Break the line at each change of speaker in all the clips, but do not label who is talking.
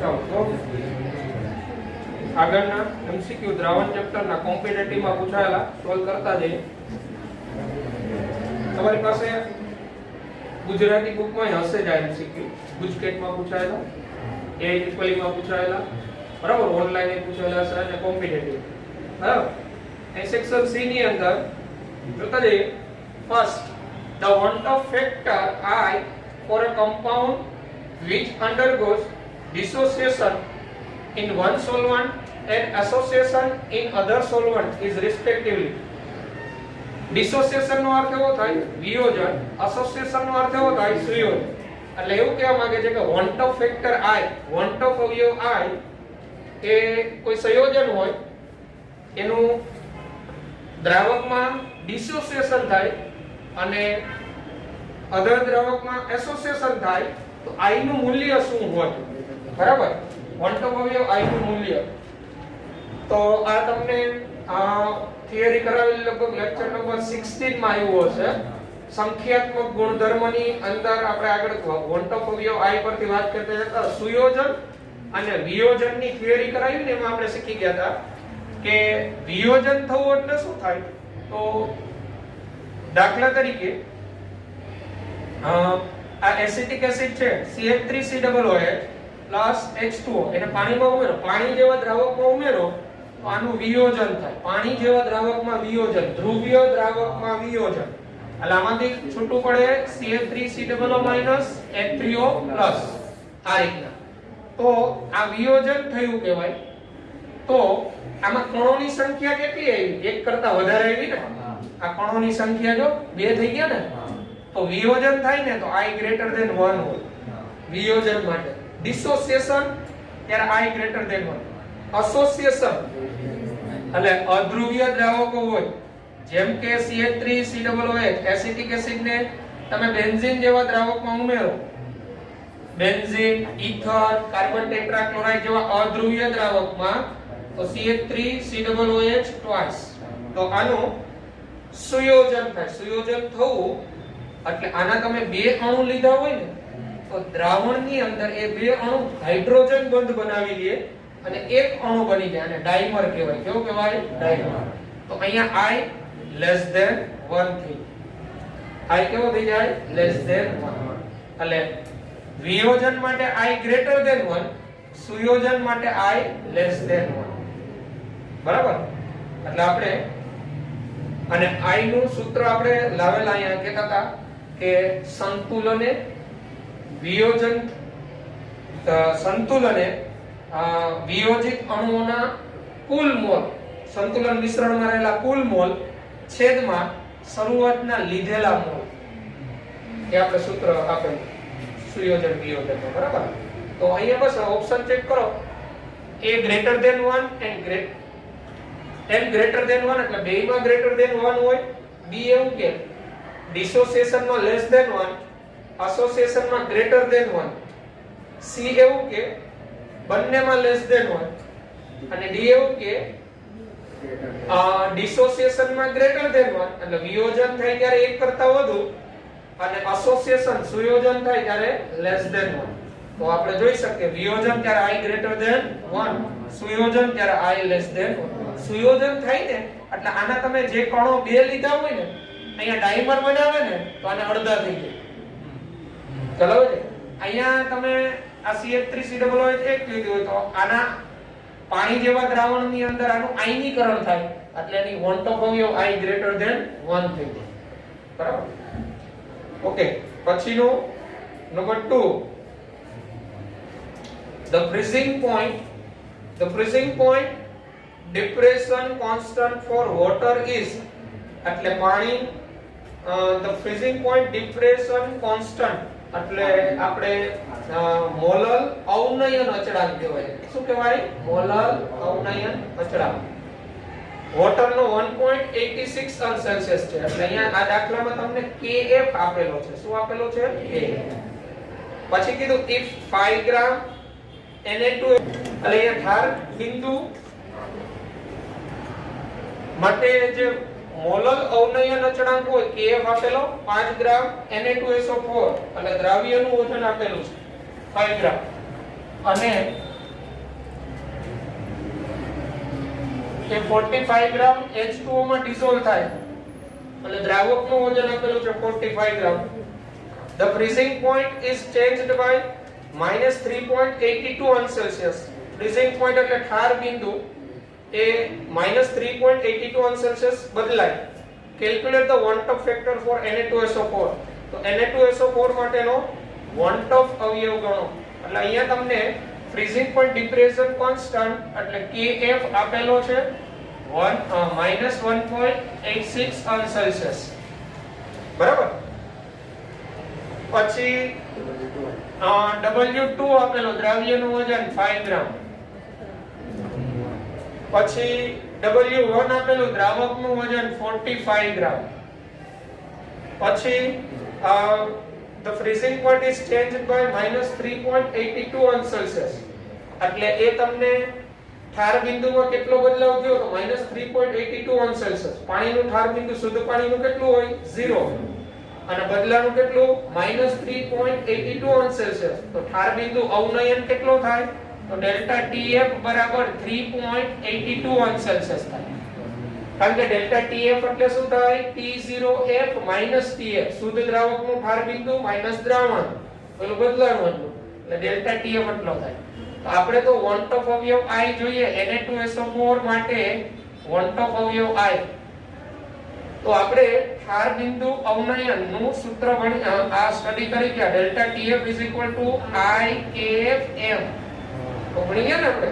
બતાવો તો આગળના એમસીક્યુ દ્રાવણ ચેપ્ટરના કોમ્પિટિટિવમાં પૂછાયેલા સોલ્વ કરતા જઈએ. તમારી પાસે ગુજરાતી બુકમાં હશે જ આ એમસીક્યુ. ગુજકેટમાં પૂછાયેલા, એઆઈટ્રિપલમાં પૂછાયેલા, બરાબર, ઓનલાઈન પૂછાયેલા છે અને કોમ્પિટિટિવ. બરાબર. એ સેક્શન સી ની અંદર જોતા જઈએ. First, the want of factor I for a compound which undergoes dissociation in one solvent and association in other solvent is respectively. Dissociation નો અર્થ એવો થાય વિયોજન, association નો અર્થ એવો થાય સંયોજન. એટલે એવું કહેવા માંગે છે કે want of factor I, want of અવયવ I એ કોઈ સંયોજન હોય, એનું દ્રાવકમાં ડિસોસિએશન થાય અને અધર દ્રાવકમાં એસોસિએશન થાય તો I નું મૂલ્ય શું હોય? બરાબર, want of અવયવ I નું મૂલ્ય. તો આ તમને થિયરી કરાવેલી લગભગ લેક્ચર નંબર 16 માં આવ્યું હશે. સંખ્યાત્મક ગુણધર્મની અંદર આપણે આગળ want of અવયવ I પરથી વાત કરતા હતા. સુયોજન અને વિયોજનની થિયરી કરાવી ને એમાં આપણે શીખી ગયા હતા કે વિયોજન થવું એટલે શું થાય. તો દાખલા તરીકે આ એસિટિક એસિડ છે CH3COOH H2O, એને પાણીમાં ઉમેરો, પાણી જેવા દ્રાવકમાં ઉમેરો તો આનું વિયોજન થાય. પાણી જેવા દ્રાવકમાં વિયોજન, ધ્રુવીય દ્રાવકમાં વિયોજન. એટલે આમાંથી છૂટું પડે CH3COO H3O+. આ રીતના. તો આ વિયોજન થયું કહેવાય. તો આમાં કણોની સંખ્યા કેટલી આવી? એક કરતા વધારે આવી ને. આ કણોની સંખ્યા જો 2 થઈ ગયા ને, તો વિયોજન થાય ને તો I greater than 1 હોય વિયોજન માટે. ડિસોસિએશન ત્યારે I greater than 1. એસોસિએશન એટલે અધ્રુવીય દ્રાવકો હોય, જેમ કે CH3COOH એસિટિક એસિડ ને તમે બેન્ઝીન જેવા દ્રાવકમાં ઉમેરો, બેન્ઝીન, ઇથર, કાર્બન ટેટ્રાક્લોરાઇડ જેવા અધ્રુવીય દ્રાવકમાં, તો CH3COOH twice, તો આનું સુયોજન થાય. સુયોજન થવું એટલે આના તમે 2 અણુ લીધા હોય ને તો દ્રાવણની અંદર એ 2 અણુ હાઇડ્રોજન બંધ બનાવી લે અને એક અણુ બની જાય અને ડાઈમર કહેવાય. કેવું કહેવાય? ડાઈમર. તો અહીંયા I less than 1 થઈ. I કેવો થઈ જાય? less than 1. એટલે વિયોજન માટે I greater than 1, સુયોજન માટે I less than 1. બરાબર. એટલે આપણે અને I નું સૂત્ર આપણે લાવેલા અહીંયા કહેતા હતા કે સંતુલને વિયોજન સંતુલને વિયોજિત અણુઓના કુલ મોલ, સંતુલન મિશ્રણમાં રહેલા કુલ મોલ છેદમાં શરૂઆતના લીધેલા મોલ. એ આપણે સૂત્ર આપેલું સુયોજન વિયોજન. બરાબર. તો અહીંયા બસ ઓપ્શન ચેક કરો. A greater than 1 and greater than 1 એટલે બેયમાં greater than 1 હોય. B એવું કે ડિસોસિએશન માં less than 1, એસોસિએશન માં greater than 1. C એવું કે બંનેમાં less than 1 અને D એવું કે ડિસોસિએશન માં greater than 1 એટલે વિયોજન થાય ત્યારે એક કરતા વધુ અને એસોસિએશન સુયોજન થાય ત્યારે less than 1. તો આપણે જોઈ શકીએ વિયોજન ત્યારે I greater than 1, સુયોજન ત્યારે I less than 1. સુયોજન થાય ને એટલે આના તમે જે કણો 2 લીધા હોય ને અહીંયા ડાઈમર બનાવે ને તો આને અડધા થઈ જાય. ચલો છે અહીંયા તમે આ CH3COOH એક લીધું હોય તો આના પાણી જેવા દ્રાવણની અંદર આનું આયનીકરણ થાય એટલે એની want of અવયવ I greater than 1 થઈ જાય. બરાબર. ઓકે, પછીનું number 2, the freezing point depression constant for water is, એટલે પાણી the freezing point depression constant એટલે આપણે મોલલ અવનયન અચળાંક કહેવાય. શું કહેવાય? મોલલ અવનયન અચળાંક. વોટર નો 1.86 અંશ સેલ્સિયસ છે. એટલે અહીંયા આ દાખલામાં તમને Kf આપેલો છે. શું આપેલો છે? Kf. પછી કીધું if 5 ગ્રામ Na2 એટલે અહીંયા ધાર બિંદુ માટે જે મોલલ અવનયન અચળાંક હોય Kf આપેલો 5 ગ્રામ Na2SO4 એટલે દ્રાવ્યનું વજન આપેલું છે 5 ગ્રામ અને એ 45 ગ્રામ H2O માં ડિસોલ્વ થાય અને દ્રાવકનું વજન આપેલું છે 45 ગ્રામ. The freezing point is changed by -3.82 અંશ સેલ્સિયસ. ફ્રીઝિંગ પોઈન્ટ એટલે ઠાર બિંદુ એ -3.82 અંશ સેલ્સિયસ બદલાય. Calculate the want-of factor for Na2SO4. તો Na2SO4 માટેનો want-of અવયવ ગણો. એટલે અહીંયા તમને ફ્રીઝિંગ પોઈન્ટ ડિપ્રેશન કોન્સ્ટન્ટ એટલે Kf આપેલો છે -1.86 અંશ સેલ્સિયસ. બરાબર. પછી W2 આપેલો દ્રાવ્યનું વજન 5 ગ્રામ. પછી W1 આપેલું દ્રાવકનું વજન 45 ગ્રામ. પછી the freezing point is changed by -3.82 અંશ સેલ્સિયસ. એટલે એ તમને ઠાર બિંદુમાં કેટલો બદલાવ થયો તો -3.82 અંશ સેલ્સિયસ. પાણીનું ઠાર બિંદુ શુદ્ધ પાણીનું કેટલું હોય 0 અને બદલાનું કેટલું -3.82 અંશ સેલ્સિયસ. તો ઠાર બિંદુ અવનયન કેટલો થાય તો ડેલ્ટા TF બરાબર 3.82 અંશ સેલ્સિયસ થાય. કારણ કે ડેલ્ટા TF એટલે શું થાય T0F TF શુદ્ધ દ્રાવકનું ઠાર બિંદુ માઈનસ દ્રાવણ પેલું બદલાનું હતું એટલે ડેલ્ટા TF એટલો થાય. તો આપણે તો want of અવયવ I જોઈએ Na2SO4 માટે want of અવયવ I. તો આપણે ઠાર બિંદુ અવનયન નું સૂત્ર આ સ્ટડી કરી ગયા. ડેલ્ટા TF IKFM તો ભણી ગયા ને આપણે.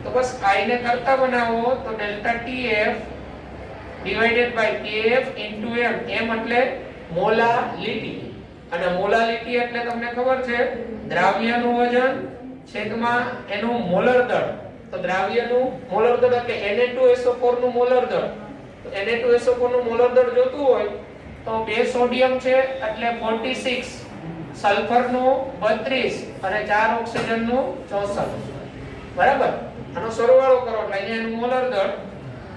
તો બસ I ને કરતા બનાવો તો delta TF divided by KF into M. M એટલે મોલાલિટી અને મોલાલિટી એટલે તમને ખબર છે દ્રાવ્યનું વજન છેદમાં એનું મોલર દળ. તો દ્રાવ્યનું મોલર દળ એટલે Na2SO4 નું મોલર દળ. તો Na2SO4 નું મોલર દળ જોતું હોય તો 2 સોડિયમ છે એટલે 46, સલ્ફર નું 32 અને 4 ઓક્સિજન નું 64. બરાબર. આનો સરવાળો કરો એટલે અહીંયા એનું મોલર દળ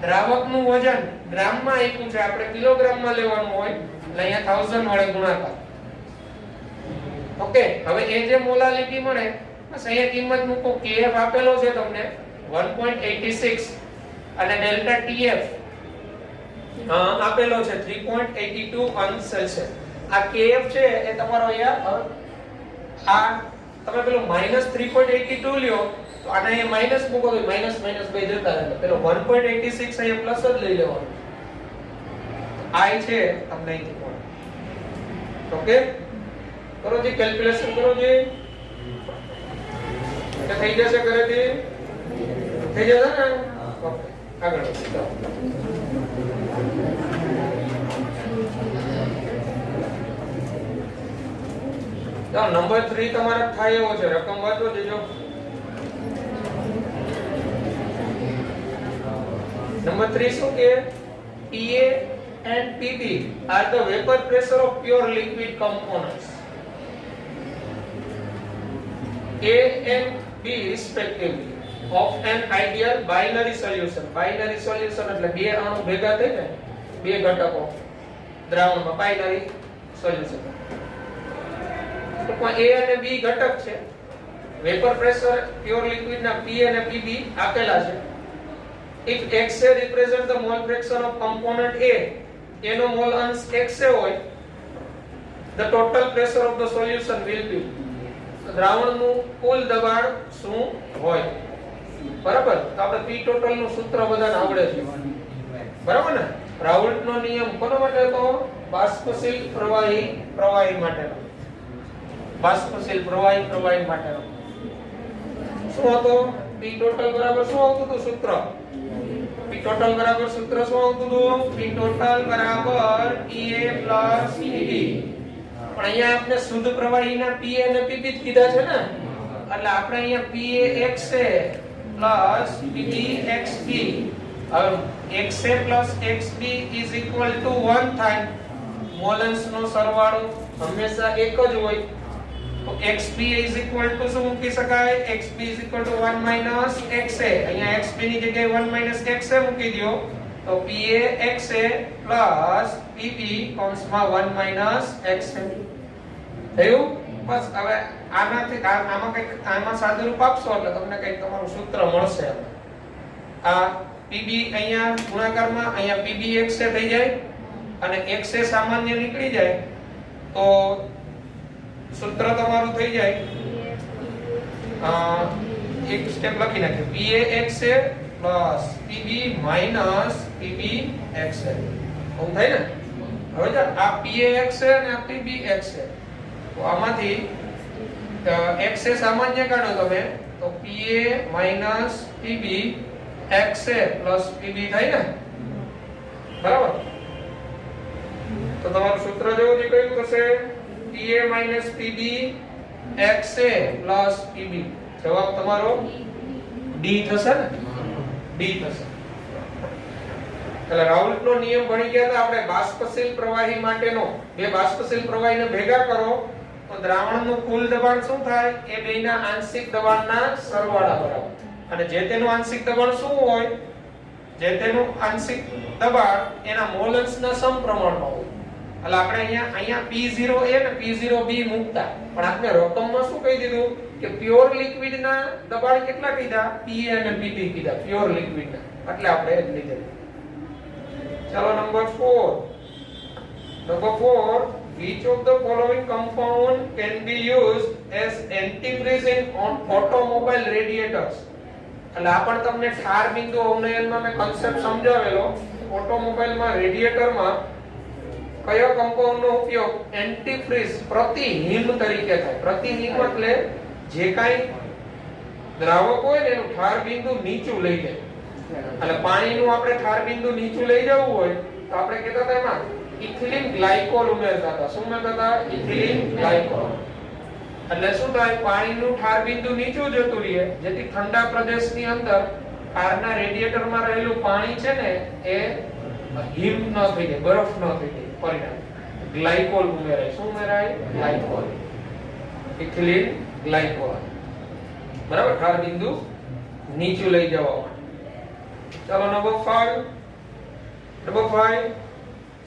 દ્રાવકનું વજન ગ્રામમાં આપ્યું છે આપણે કિલોગ્રામમાં લેવાનું હોય એટલે અહીંયા 1000 વડે ગુણાકાર. ઓકે. હવે એ જે મોલાલિટી મળે બસ અહીંયા કિંમત મૂકો. Kf આપેલો છે તમને 1.86 અને ડેલ્ટા TF આપેલો છે 3.82 અંશ સેલ્સિયસ. આ Kf છે એ તમારો અહીંયા આ તમે પેલો -3.82 લ્યો તો આને અહીંયા માઈનસ મૂકો તો માઈનસ માઈનસ 2 જતા રહે. પેલો 1.86 અહીંયા પ્લસ જ લઈ લેવાનો. I છે તમને અહીંથી મળે. ઓકે. કરો જી કેલ્ક્યુલેશન કરો જી. એટલે થઈ જશે ઘરેથી થઈ જશે ને. ઓકે આગળ વધો. તો નંબર 3 તમારે થાય એવો છે. રકમ વાંચો દેજો. Number 3 શું કે PA and PB are the vapor pressure of pure liquid components. A and B respectively of an ideal binary solution. Binary solution એટલે બે અણુ ભેગા થઈ ને બે ઘટકો દ્રાવણમાં binary solution. તો A અને B ઘટક છે. વેપર પ્રેશર પ્યોર લિક્વિડ ના P અને PB આપેલા છે. If XA represent the mole fraction of component A, એનો મોલ અંશ XA હોય, the total pressure of the solution will be. દ્રાવણનું કુલ દબાણ શું હોય? બરાબર. તો આપણે P total નું સૂત્ર બધાને આવડે છે. બરાબર ને? રાઉલ્ટનો નિયમ કોના માટે હતો? બાષ્પશીલ પ્રવાહી માટેનો. બાષ્પશીલ પ્રવાહી માટેનો. શું હતો? P total બરાબર શું આવતું હતું સૂત્ર? P total બરાબર સૂત્ર શું આવતું હતું? P total બરાબર PA PB. પણ અહીંયા આપણે શુદ્ધ પ્રવાહીના PA અને PB જ કીધા છે ને. એટલે આપણે અહીંયા PAXA PB XB. હવે XA XB is equal to 1 થાય. મોલન્સ નો સરવાળો હંમેશા એક જ હોય. તો XB is equal to શું મૂકી શકાય? XB is equal to 1 minus XA. અહીંયા XB ની જગ્યાએ 1 minus XA મૂકી દો તો PAXA plus PB કૌંસમાં 1 minus XA. થયું? બસ હવે આનાથી આમાં સાદુરૂપ આપશો એટલે તમને કંઈક તમારું સૂત્ર મળશે. આ Pb અહીંયા ગુણાકારમાં અહીંયા Pb થઈ જાય અને x સામાન્ય નીકળી જાય તો સૂત્ર તમારું થઈ જાય એક સ્ટેપ લખી નાખ્યું PaXA Pb PbXA એવું થાય ને હવે જો આ PaXA અને આ PbXA તો આમાંથી XA સામાન્ય કાઢો તમે તો Pa PbXA Pb થાય ને બરાબર તો તમારું સૂત્ર જેવું જ કયું થશે Pa PbXA Pb જવાબ તમારો D થશે ને D થશે એટલે રાઉલ્ટનો નિયમ ભણી ગયા હતા આપણે બાષ્પશીલ પ્રવાહી માટેનો બે બાષ્પશીલ પ્રવાહીને ભેગા કરો તો દ્રાવણનું કુલ દબાણ શું થાય એ બેના આંશિક દબાણના સરવાળા બરાબર અને જે તેનું આંશિક દબાણ શું હોય જે તેનું આંશિક દબાણ એના મોલ અંશના સમપ્રમાણમાં હોય એટલે આપણે અહીંયા P0A અને P0B મૂકતા પણ આપણે રકમમાં શું કહી દીધું કે પ્યોર લિક્વિડના દબાણ કેટલા કીધા Pa અને Pb કીધા પ્યોર લિક્વિડના એટલે આપણે એ લીધેલું ચલો number 4 which of the following compound can be used as antifreeze in automobile radiators એટલે આ પણ તમને ઠાર બિંદુ અવનયનમાં મેં કન્સેપ્ટ સમજાવેલો ઓટોમોબાઈલમાં રેડિએટરમાં કયો કમ્પાઉન્ડનો ઉપયોગ એન્ટીફ્રીઝ પ્રતિહિમ તરીકે થાય પ્રતિહિમ એટલે જે કાઈ દ્રાવક હોય ને એનું ઠાર બિંદુ નીચું લઈ જાય એટલે પાણીનું આપણે ઠાર બિંદુ નીચું લઈ જવું હોય તો આપણે કહેતા હતા એમાં ઇથિલિન ગ્લાયકોલ ઉમેરતા હતા શું ઉમેરતા હતા ઇથિલિન ગ્લાયકોલ એટલે શું થાય પાણીનું ઠાર બિંદુ નીચું જતું રહે જેથી ઠંડા પ્રદેશની અંદર કારના રેડિએટરમાં રહેલું પાણી છે ને એ હિમ ન થઈ જાય બરફ ન થઈ જાય પરિણામ ગ્લાયકોલ ઉમેરાય શું ઉમેરાય ગ્લાયકોલ ઇથિલિન ગ્લાયકોલ બરાબર ઠાર બિંદુ નીચું લઈ જવા માટે ચલો number 5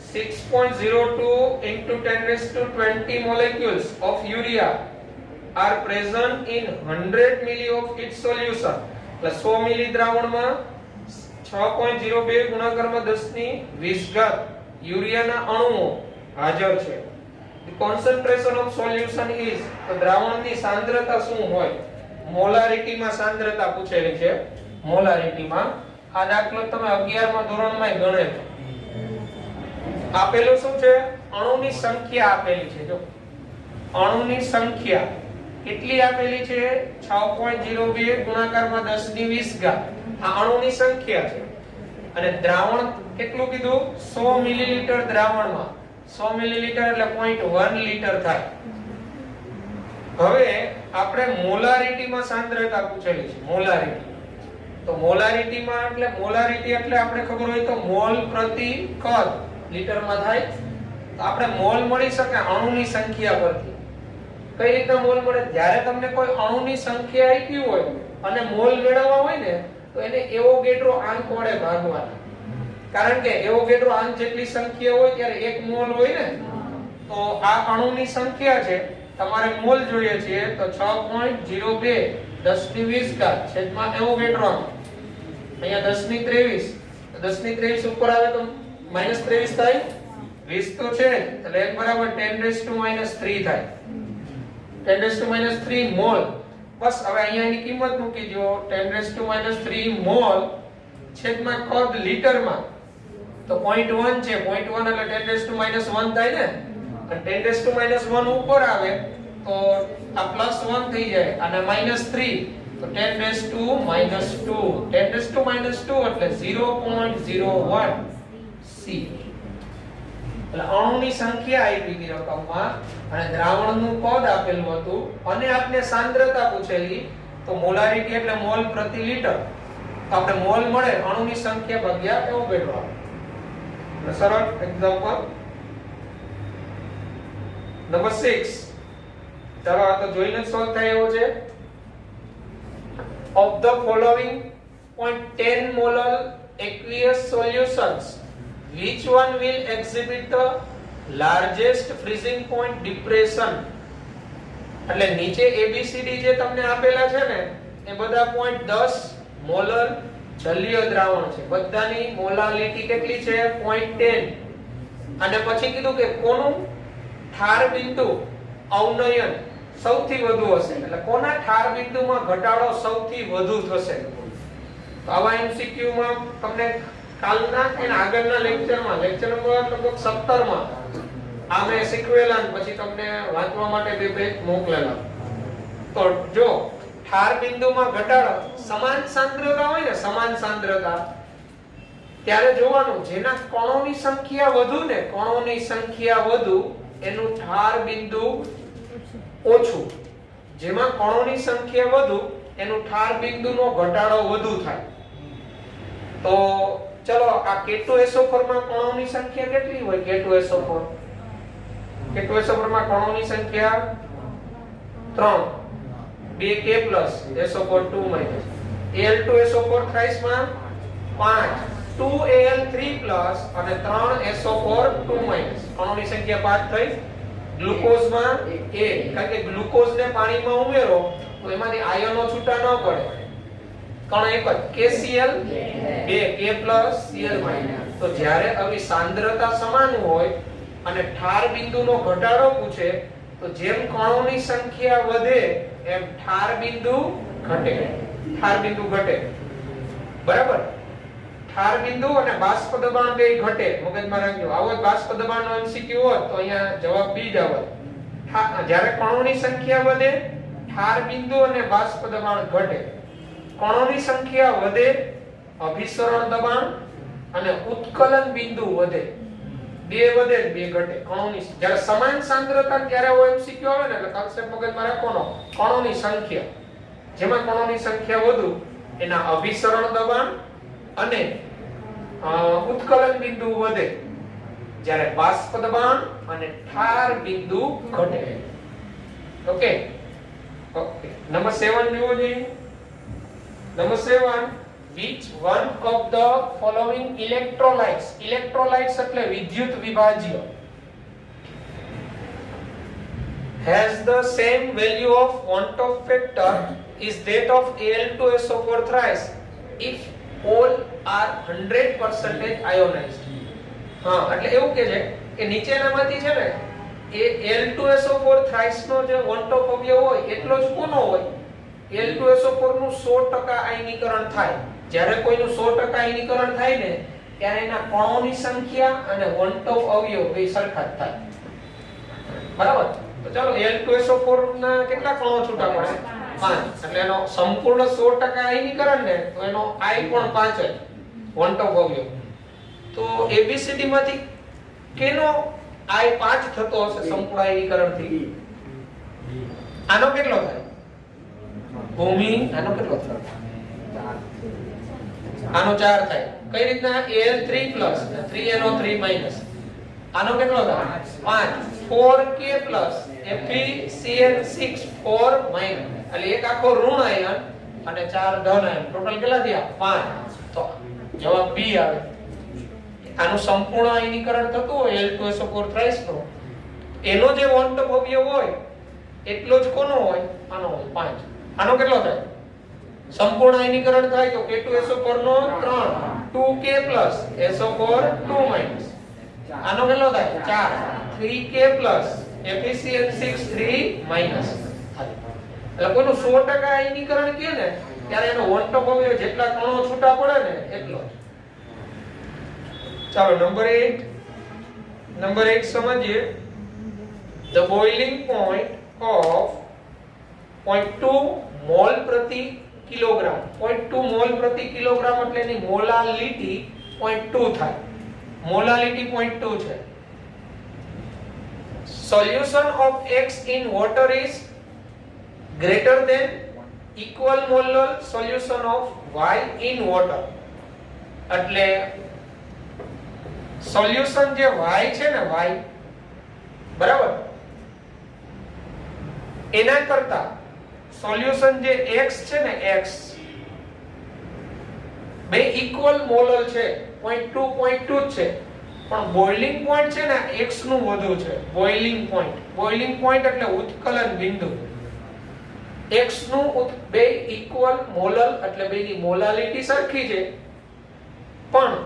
6.02 into 10 raised to 20 molecules of urea are present in 100 milli of its solution એટલે 100 મિલી દ્રાવણમાં 6.02 ગુણાકારમાં 10 ની 20 ઘાત યુરિયાના અણુઓ હાજર છે the concentration of solution is તો દ્રાવણની સાંદ્રતા શું હોય મોલારિટીમાં સાંદ્રતા પૂછેલી છે મોલારિટીમાં આ દાખલો તમે 11 માં ધોરણમાં ગણેલો આપેલું શું છે અણુની સંખ્યા આપેલી છે જો અણુની સંખ્યા કેટલી આપેલી છે 6.02 ગુણાકારમાં 10 ની 20 ઘાત આ અણુની સંખ્યા છે અને દ્રાવણ કેટલું કીધું 100 મિલીલીટર દ્રાવણમાં 100 મિલીલીટર એટલે 0.1 લીટર થાય હવે આપણે મોલારિટીમાં સાંદ્રતા પૂછેલી છે મોલારિટી તો મોલારિટીમાં એટલે મોલારિટી એટલે આપણે ખબર હોય તો મોલ પ્રતિ કદ લીટરમાં થાય તો આપણે મોલ મળી શકે અણુની સંખ્યા પરથી કઈ રીતે મોલ મળે જ્યારે તમને કોઈ અણુની સંખ્યા આપી હોય અને મોલ મેળવવા હોય ને તો એને એવોગેડ્રો આંક વડે ભાગવાના કારણ કે એવોગેડ્રો આંક જેટલી સંખ્યા હોય ત્યારે એક મોલ હોય ને તો આ અણુની સંખ્યા છે તમારે મોલ જોઈએ છે તો 6.02 10 ની 20 ઘાત છેદમાં એવોગેડ્રો આંક અહીંયા 10 ની 23 10 ની 23 ઉપર આવે તો -23 થાય 20 તો છે એટલે 1 બરાબર 10⁻³ થાય 10⁻³ મોલ બસ હવે અહીંયા એની કિંમત મૂકી દો 10⁻³ મોલ છેદમાં કદ લીટરમાં તો 0.1 છે 0.1 એટલે 10⁻⁻1 થાય ને અને 10⁻⁻1 ઉપર આવે તો આ +1 થઈ જાય અને -3 તો 10⁻², 10⁻² એટલે 0.01 C એટલે અણુની સંખ્યા આપી હતી રકમમાં અને દ્રાવણનું કદ આપેલું હતું અને આપને સાંદ્રતા પૂછેલી તો મોલારિટી એટલે મોલ પ્રતિ લીટર તો આપણે મોલ મળે અણુની સંખ્યા ભાગ્યા એવોગેડ્રો એટલે સરળ એક્ઝામ્પલ નંબર 6 ચાલો આ તો જોઈને સોલ્વ થાય એવો છે of the following 0.10 molar aqueous solutions which one will exhibit the largest freezing point depression એટલે નીચે ABCD જે તમને આપેલા છે ને એ બધા 0.10 મોલર જલીય દ્રાવણ છે. બધાની મોલાલિટી કેટલી છે? 0.10. અને પછી કીધું કે કોનું ઠાર બિંદુ અવનયન સૌથી વધુ હશે, એટલે કોના ઠાર બિંદુમાં ઘટાડો સૌથી વધુ થશે. તો આવા એમસીક્યુ માં તમને કાલના કે આગળના લેક્ચરમાં લેક્ચર નંબર લગભગ 17 માં આ મેં શીખવેલા ને પછી તમને વાંચવા માટે બે પેજ મોકલેલા. તો જો ઠાર બિંદુમાં ઘટાડો સમાન સાંદ્રતા હોય ને, સમાન સાંદ્રતા, ત્યારે જોવાનું જેના કણોની સંખ્યા વધુ ને, કણોની સંખ્યા વધુ એનું ઠાર બિંદુ ઓછું. જેમાં કણોની સંખ્યા વધુ એનું ઠાર બિંદુનો ઘટાડો વધુ થાય. તો ચલો આ K2SO4 માં કણોની સંખ્યા કેટલી હોય? K2SO4 માં કણોની સંખ્યા 3, 2K plus SO4 2 minus. Al2SO4 thrice માં 5, 2Al3 plus અને 3SO4 2 minus. કણોની સંખ્યા 5 થઈ. ગ્લુકોઝમાં 1, કારણ કે ગ્લુકોઝને પાણીમાં ઉમેરો તો એમાંથી આયનો છૂટા ન પડે. કણ એક જ. KCl 2, K plus Cl minus. તો જ્યારે આવી સાંદ્રતા સમાન હોય અને ઠાર બિંદુનો ઘટાડો પૂછે તો જેમ કણોની સંખ્યા વધે એમ ઠાર બિંદુ ઘટે. ઠાર બિંદુ ઘટે. બરાબર? ઠાર બિંદુ અને બાષ્પ દબાણ બે ઘટે. મગજમાં રાખજો. આવો બાષ્પ દબાણનો એમસીક્યુ હોત તો અહીંયા જવાબ બી જ આવત. જ્યારે કણોની સંખ્યા વધે ઠાર બિંદુ અને બાષ્પ દબાણ ઘટે. કણોની સંખ્યા વધે અભિસરણ દબાણ અને ઉત્કલન બિંદુ વધે. બે વધે ને બે ઘટે. કણોની જ્યારે સમાન સાંદ્રતા ત્યારે હોય એમસીક્યુ આવે ને એટલે કોન્સેપ્ટ મગજમાં રાખવાનો. કણોની સંખ્યા, જેમાં કણોની સંખ્યા વધુ એના અભિસરણ દબાણ અને ઉત્કલન બિંદુ વધે. જ્યારે બાષ્પ દબાણ અને ઠાર બિંદુ ઘટે. Okay okay. નંબર 7 જુઓ જોઈએ. Number 7, which one of the following electrolytes, electrolytes એટલે વિદ્યુત વિભાજ્ય, has the same value of want-of factor is that of Al2SO4 thrice if all are 100% ionized. હા, એટલે એવું કે છે કે નીચેનામાંથી છે ને એ Al2SO4 thrice નો જે want-of અવયવ હોય એટલો જ કોનો હોય? Al2SO4 નું 100% આયનીકરણ થાય. જ્યારે કોઈનું 100% આયનીકરણ થાય ને ત્યારે એના કણોની સંખ્યા અને want-of અવયવ બે સરખા જ થાય. બરાબર? તો ચાલો Al2SO4 ના કેટલા કણો છૂટા પડે? 5. એટલે એનો સંપૂર્ણ 100% આયનીકરણ ને તો એનો I પણ 5 જ want-of અવયવ. તો ABCD માંથી કેનો I 5 થતો હશે સંપૂર્ણ આયનીકરણથી? આનો કેટલો થાય? ભૂમિ આનો કેટલો થાય? આનો 4 થાય. કઈ રીતના? Al3 plus 3NO3 minus. આનો કેટલો થાય? 5. 4K plus FeCl6 4 minus. એટલે એક આખો ઋણ આયન અને 4 ધન આયન. ટોટલ કેટલા થયા? 5. તો જવાબ બી આવે. આનું સંપૂર્ણ આયનીકરણ થતું હોય Al2SO4 thrice નો એનો જે want-of અવયવ હોય એટલો જ કોનો હોય? આનો હોય 5. આનો કેટલો થાય? સંપૂર્ણ આયનીકરણ થાય તો K2SO4 નો 3, 2K plus SO4 2 minus. આનો કેટલો થાય? 4, 3K plus FeCl6 3 minus. એટલે કોઈનું 100% આયનીકરણ કહે ને ત્યારે એનો want-of અવયવ જેટલા કણો છૂટા પડે ને એટલો. ચાલો નંબર 8 સમજીએ. The boiling point of 0.2 mall પ્રતિ કિલોગ્રામ. 0.2 મોલ પ્રતિ કિલોગ્રામ એટલે એની મોલાલિટી 0.2 થાય. મોલાલિટી 0.2 છે. Solution of X in water is greater than equal molar solution of Y in water. એટલે સોલ્યુશન જે Y છે ને Y, બરાબર, એના કરતા સોલ્યુશન જે X છે ને X બે ઇક્વલ મોલર છે. 0.2 જ છે પણ બોઇલિંગ પોઈન્ટ છે ને X નું વધુ છે. બોઇલિંગ પોઈન્ટ એટલે ઉત્કલન બિંદુ. x નું બે ઇક્વલ મોલર એટલે બેની મોલાલિટી સરખી છે, પણ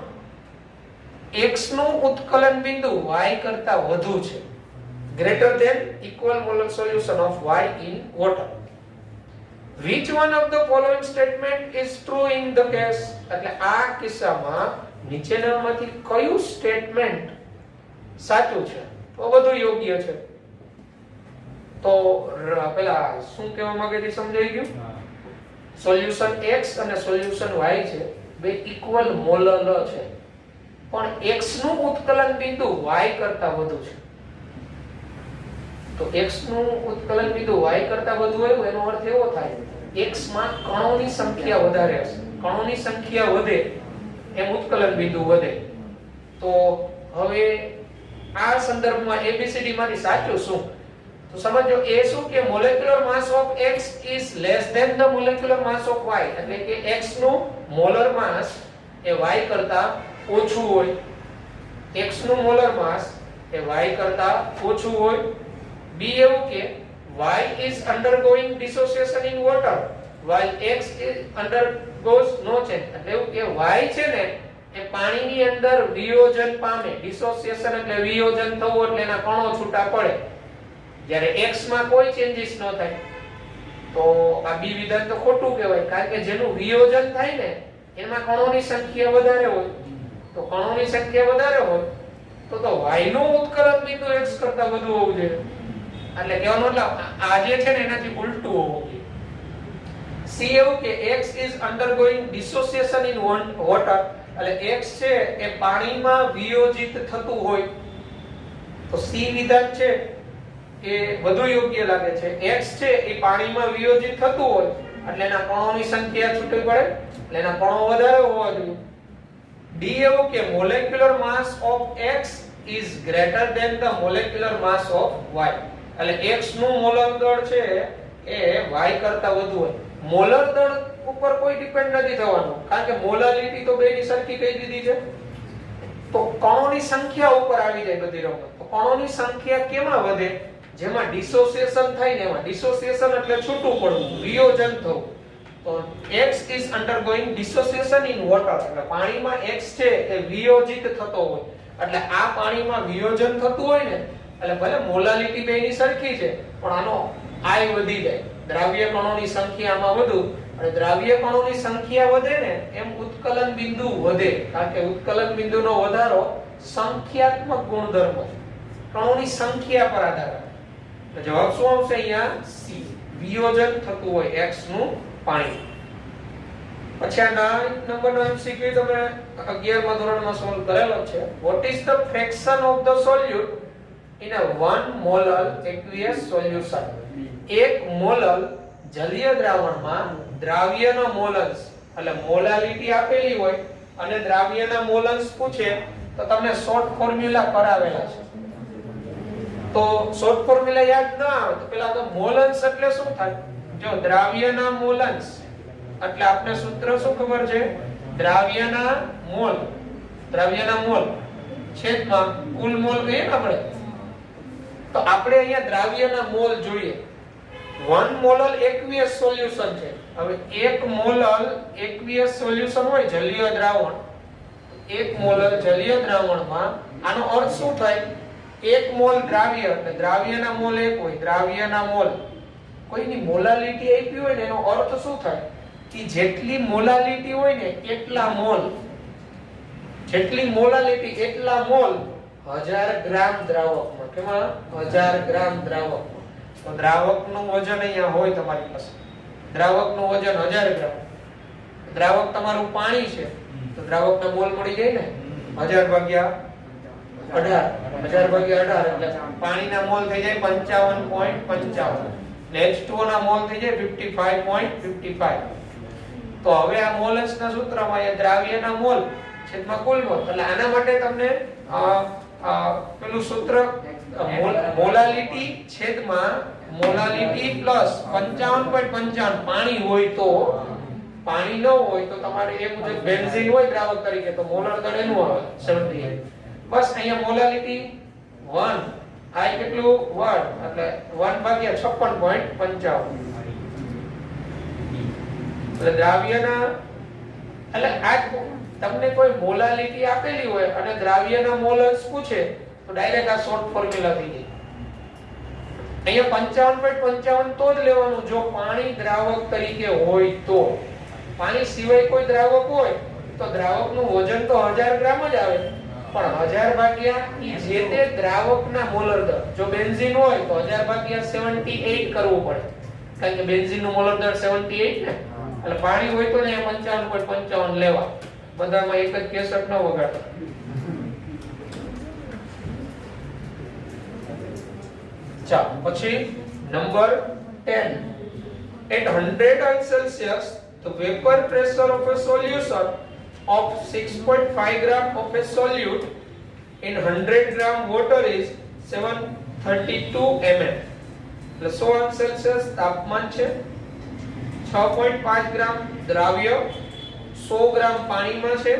x નું ઉત્કલન બિંદુ y કરતા વધુ છે, greater than equal molar solution of y in water. Which one of the following statement is true in the case? એટલે આ કિસ્સામાં નીચેનામાંથી કયું સ્ટેટમેન્ટ સાચું છે તો બધું યોગ્ય છે? તો પેલા શું કહેવા માંગે છે સમજાઈ ગયું? સોલ્યુશન x અને સોલ્યુશન y છે, બે ઇક્વલ મોલર છે, પણ x નું ઉત્કલન બિંદુ y કરતા વધુ છે. તો x નું ઉત્કલન બિંદુ y કરતા વધુ હોય એનો અર્થ એવો થાય x માં કણોની સંખ્યા વધારે હશે, કણોની સંખ્યા વધે એમ ઉત્કલન બિંદુ વધે. તો હવે આ સંદર્ભમાં ABCD માંથી સાચું શું? તો સમજો એ શું કે molecular mass of x is less than the molecular mass of y, એટલે કે x નું મોલર માસ એ y કરતા ઓછું હોય, x નું મોલર માસ એ y કરતા ઓછું હોય. B એવું કે y is undergoing dissociation in water while x is undergoes no change, એટલે એવું કે y છે ને એ પાણીની અંદર વિયોજન પામે, ડિસોસિએશન એટલે વિયોજન થવું એટલે એના કણો છૂટા પડે, જ્યારે x માં કોઈ ચેન્જીસ ન થાય. તો આ બી વિધાન તો ખોટું કહેવાય, કારણ કે જેનું વિયોજન થાય ને એમાં કણોની સંખ્યા વધારે હોય, તો કણોની સંખ્યા વધારે હોય તો y નું ઉત્કલન બિંદુ x કરતા વધુ હોવું જોઈએ. એટલે કહેવાનો મતલબ આ જે છે ને એનાથી ઉલટું હોવું જોઈએ. C એવું કે x is undergoing dissociation in water, એટલે x છે એ પાણીમાં વિયોજિત થતું હોય, તો C વિધાન છે એ વધુ યોગ્ય લાગે છે. x છે એ પાણીમાં વિયોજિત થતું હોય એટલે એના કણોની સંખ્યા છૂટી પડે, એટલે એના કણો વધારે હોવા જોઈએ. D એવું કે molecular mass of x is greater than the molecular mass of y, એટલે x નું મોલર દળ છે એ y કરતા વધુ હોય. મોલર દળ ઉપર કોઈ ડિપેન્ડ નથી થવાનું, કારણ કે મોલાલિટી તો બેની સરખી કહી દીધી છે. તો કણોની સંખ્યા ઉપર આવી જાય બધી રમત. તો કણોની સંખ્યા કેમાં વધે? જેમાં ડિસોસિએશન થાય ને એમાં. ડિસોસિએશન એટલે છૂટું પડવું, વિયોજન થવું. તો x is undergoing dissociation in water, એટલે પાણીમાં x છે એ વિયોજિત થતો હોય, એટલે આ પાણીમાં વિયોજન થતું હોય ને એટલે ભલે મોલાલિટી બેની સરખી છે પણ આનો I વધી જાય, દ્રાવ્ય કણોની સંખ્યામાં વધુ, અને દ્રાવ્ય કણોની સંખ્યા વધે ને એમ ઉત્કલન બિંદુ વધે, કારણ કે ઉત્કલન બિંદુનો વધારો સંખ્યાત્મક ગુણધર્મ છે, કણોની સંખ્યા પર આધાર રાખે. તો જવાબ શું આવશે અહીંયા? C, વિયોજન થતું હોય x નું પાણી. પછી આ 9 નંબરનો MCQ તમે 11મા ધોરણમાં સોલ્વ કરેલો છે. What is the fraction of the solute in a 1 molar aqueous solution? 1 molar જલીય દ્રાવણમાં દ્રાવ્યનો મોલન્સ, એટલે મોલાલિટી આપેલી હોય અને દ્રાવ્યના મોલન્સ પૂછે તો તમને શોર્ટ ફોર્મ્યુલા કરાવેલા છે. તો શોર્ટ ફોર્મ્યુલા યાદ ના આવે તો પેલા તો મોલન્સ એટલે શું થાય? જો દ્રાવ્યના મોલન્સ એટલે આપણે સૂત્ર શું ખબર છે? દ્રાવ્યના મોલ, દ્રાવ્યના મોલ છેદમાં કુલ મોલ કહીએ ને આપણે. તો આપણે અહીંયા દ્રાવ્યના મોલ જોઈએ. 1 મોલર એક્વિયસ સોલ્યુશન છે. હવે 1 મોલર એક્વિયસ સોલ્યુશન હોય જલીય દ્રાવણ, 1 મોલર જલીય દ્રાવણમાં આનો અર્થ શું થાય? 1 મોલ દ્રાવ્ય એટલે દ્રાવ્યના મોલ 1 હોય, દ્રાવ્યના મોલ કોઈની મોલાલિટી આપી હોય ને એનો અર્થ શું થાય? કે જેટલી મોલાલિટી હોય ને એટલા મોલ, જેટલી મોલાલિટી એટલા મોલ 1000 ગ્રામ દ્રાવકમાં. કેમાં? 1000 ગ્રામ દ્રાવક. તો દ્રાવકનું વજન અહીંયા હોય તમારી પાસે, દ્રાવકનું વજન 1000 ગ્રામ. દ્રાવક તમારું પાણી છે તો દ્રાવકના મોલ મળી જાય ને 1000 ભાગ્યા 18, 1000 ભાગ્યા 18 એટલે પાણીના મોલ થઈ જાય 55.55, H2O ના મોલ થઈ જાય 55.55. તો હવે આ મોલન્સના સૂત્રમાં એ દ્રાવ્યના મોલ છેદમાં કુલ મોલ, એટલે આના માટે તમને પેલું સૂત્ર મોલાલિટી છેદમાં મોલાલિટી પ્લસ 55.55 પાણી હોય તો, પાણી ન હોય તો તમારે એ મુજબ બેન્ઝીન હોય દ્રાવક તરીકે તો મોલર દળ એનું આવે 78. બસ અહીંયા મોલાલિટી 1 આ કેટલું 1 એટલે 1 ભાગ્યા 56.55. એટલે દ્રાવ્યના એટલે આ તમને કોઈ મોલાલિટી આપેલી હોય અને દ્રાવ્યના મોલસ પૂછે તો ડાયરેક્ટ આ શોર્ટ ફોર્મ્યુલા થઈ જાય. અહીંયા 55.55 તો જ લેવાનું જો પાણી દ્રાવક તરીકે હોય તો. પાણી સિવાય કોઈ દ્રાવક હોય તો દ્રાવકનું વજન તો 1000 ગ્રામ જ આવે, પણ 1000 ભાગ્યા ઈ જે તે દ્રાવકના મોલર દર. જો બેન્ઝીન હોય તો 1000 ભાગ્યા 78 કરવું પડે, કારણ કે બેન્ઝીનનું મોલર દર 78 ને. એટલે પાણી હોય તો ને 55.55 લેવા. બધામાં એક જ કેસેટ ન વગાડતા. ચાલો પછી number 10. At 100 Celsius the vapor pressure of a solution of 6.5 gram of a solute in 100 gram water is 732 mm. એટલે 100 સેલ્સિયસ તાપમાન છે, 6.5 ગ્રામ દ્રાવ્ય 100 ગ્રામ પાણીમાં છે,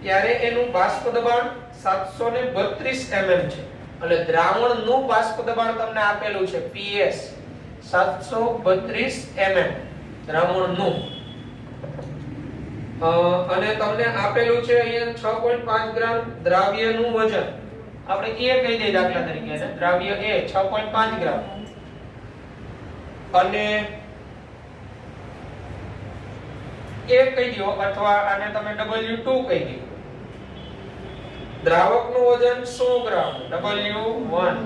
ત્યારે એનું બાષ્પ દબાણ 732 mm છે. એટલે દ્રાવણનું બાષ્પ દબાણ તમને આપેલું છે PS 732 mm દ્રાવણનું. અને તમને આપેલું છે અહીંયા 6.5 ગ્રામ દ્રાવ્યનું વજન. આપણે એ કહી દઈએ દાખલા તરીકે ને દ્રાવ્ય એ 6.5 ગ્રામ અને એ કહી દો અથવા આને તમે W2 કહી દો. દ્રાવકનું વજન 100 ગ્રામ W1.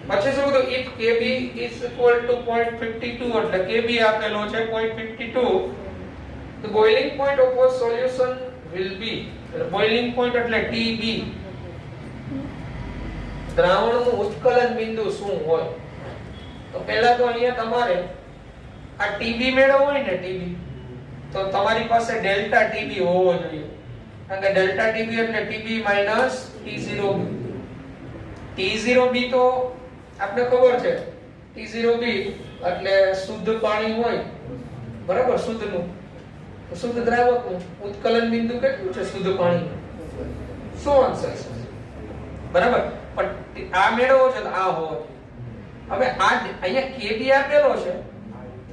પછી શું કીધું if Kb is equal to 0.52 એટલે Kb આપેલો છે 0.52, the boiling point of a solution will be boiling point એટલે TB. દ્રાવણનું ઉત્કલન બિંદુ શું હોય? તો પહેલા તો અહીંયા તમારે આ TB મેળવવો હોય ને TB તો તમારી પાસે ડેલ્ટા TB હોવો જોઈએ, કારણ કે ડેલ્ટા TB એટલે TB T0b. T0b તો આપણે ખબર છે T0b એટલે શુદ્ધ પાણી હોય, બરાબર, શુદ્ધનું શુદ્ધ દ્રાવકનું ઉત્કલન બિંદુ કેટલું છે શુદ્ધ પાણીનું? 100 સેલ્સિયસ, બરાબર. પણ આ મેળવવો છે તો આ હોવો જોઈએ. હવે આ અહીંયા Kb આપેલો છે,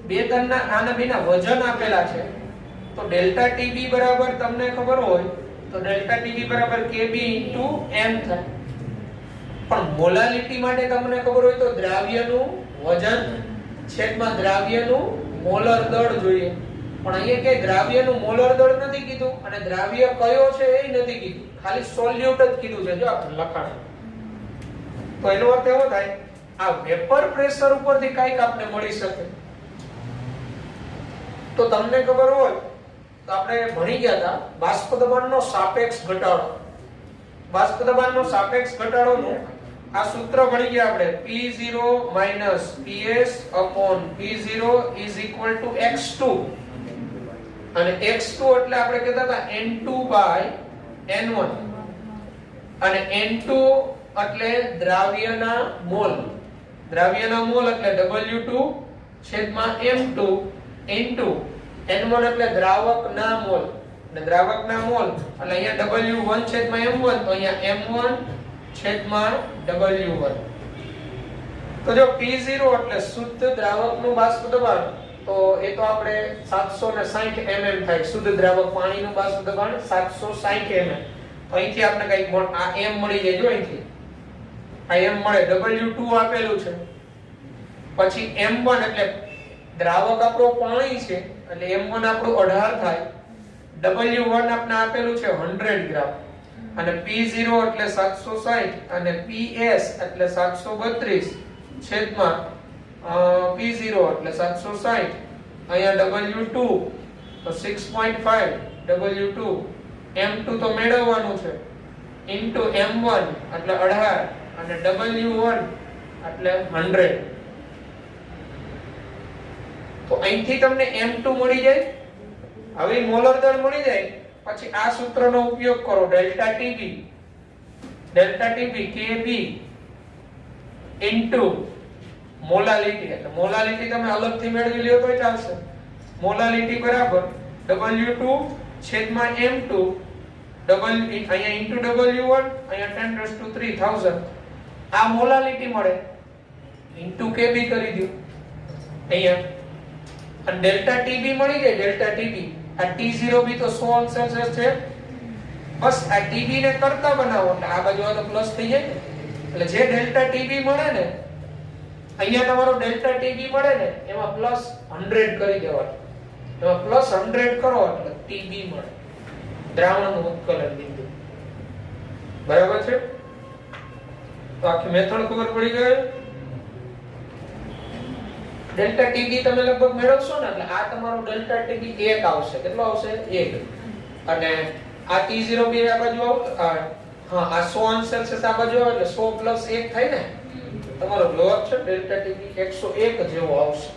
બે તનના આના બેના વજન આપેલા છે, તો ડેલ્ટા TB બરાબર તમને ખબર હોય તો ડેલ્ટા TB બરાબર Kb m થાય. પણ મોલાલિટી માટે તમને ખબર હોય તો દ્રાવ્યનું વજન છેદમાં દ્રાવ્યનું મોલર દળ જોઈએ. પણ અહીંયા કે દ્રાવ્યનું મોલર દળ નથી કીધું અને દ્રાવ્ય કયો છે એ નથી કીધું, ખાલી સોલ્યુટ જ કીધું છે. જો આપણે લખાણ તો એનો અર્થ એવો થાય આ વેપર પ્રેશર ઉપરથી કંઈક આપને મળી શકે. તો તમને ખબર હોય તો આપણે ભણી ગયા હતા બાષ્પ દબાણનો સાપેક્ષ ઘટાડો. બાષ્પ દબાણનો સાપેક્ષ ઘટાડોનું આ સૂત્ર ભણી ગયા આપણે P0 PS P0 x2. અને x2 એટલે આપણે કહેતા હતા N2/N1 અને N2 એટલે દ્રાવ્યના મોલ. દ્રાવ્યના મોલ એટલે W2 છેદમાં M2 N2. N1 એટલે દ્રાવકના મોલ અને દ્રાવકના મોલ એટલે અહીંયા W1 છેદમાં M1 તો અહીંયા M1 છેદમાં W1. તો જો P0 એટલે શુદ્ધ દ્રાવકનું બાષ્પ દબાણ તો એ તો આપણે 760 mm થાય. શુદ્ધ દ્રાવક પાણીનું બાષ્પ દબાણ 760 mm. તો અહીંથી આપણે કંઈક આ m મળી જાય. જો અહીંથી આ m મળે. W2 આપેલું છે, પછી M1 એટલે દ્રાવક આપણો પાણી છે એટલે M1 આપણું 18 થાય. W1 આપણે આપેલું છે 100 ગ્રામ અને P0 એટલે 760 અને PS એટલે 732 છેદમાં P0 એટલે 760. અહીંયા W2 તો 6.5 W2 M2 તો મેળવવાનું છે into M1 એટલે 18 અને W1 એટલે 100. તો અહીંથી તમને M2 મળી જાય. હવે મોલર દળ મળી જાય પછી આ સૂત્રનો ઉપયોગ કરો delta TB Kb into molality. એટલે મોલાલિટી તમે અલગથી મેળવી લ્યો તોય ચાલશે. મોલાલિટી બરાબર W2 છેદમાં M2 અહીંયા into W1 અહીંયા 10⁻³ આ મોલાલિટી મળે into Kb કરી દો અહીંયા. અને ડેલ્ટા ટીબી મળી જાય, ડેલ્ટા ટીબી આ T0 બી તો 100 અંશ સેલ્સિયસ છે. બસ આ ટીબી ને કરતા બનાવો એટલે આ બાજુ આ તો પ્લસ થઈ જાય. એટલે જે ડેલ્ટા ટીબી મળે ને અહીંયા તમારો ડેલ્ટા ટીબી મળે ને એમાં પ્લસ 100 કરી દેવાનું. એમાં પ્લસ 100 કરો એટલે ટીબી મળે, દ્રાવણનું ઉત્કલન બિંદુ. બરાબર છે? તો આખી મેથડ ખબર પડી ગઈ. ડેલ્ટા ટીબી તમે લગભગ મેળવશો ને એટલે આ તમારો ડેલ્ટા ટીબી 1 આવશે. કેટલો આવશે? 1. અને આ T0 બી આ બાજુ આવ, હા આ 100 અંશ સેલ્સિયસ આ બાજુ આવે એટલે 100 પ્લસ 1 થાય ને, તમારો જવાબ છે ડેલ્ટા ટીબી 101 જેવો આવશે.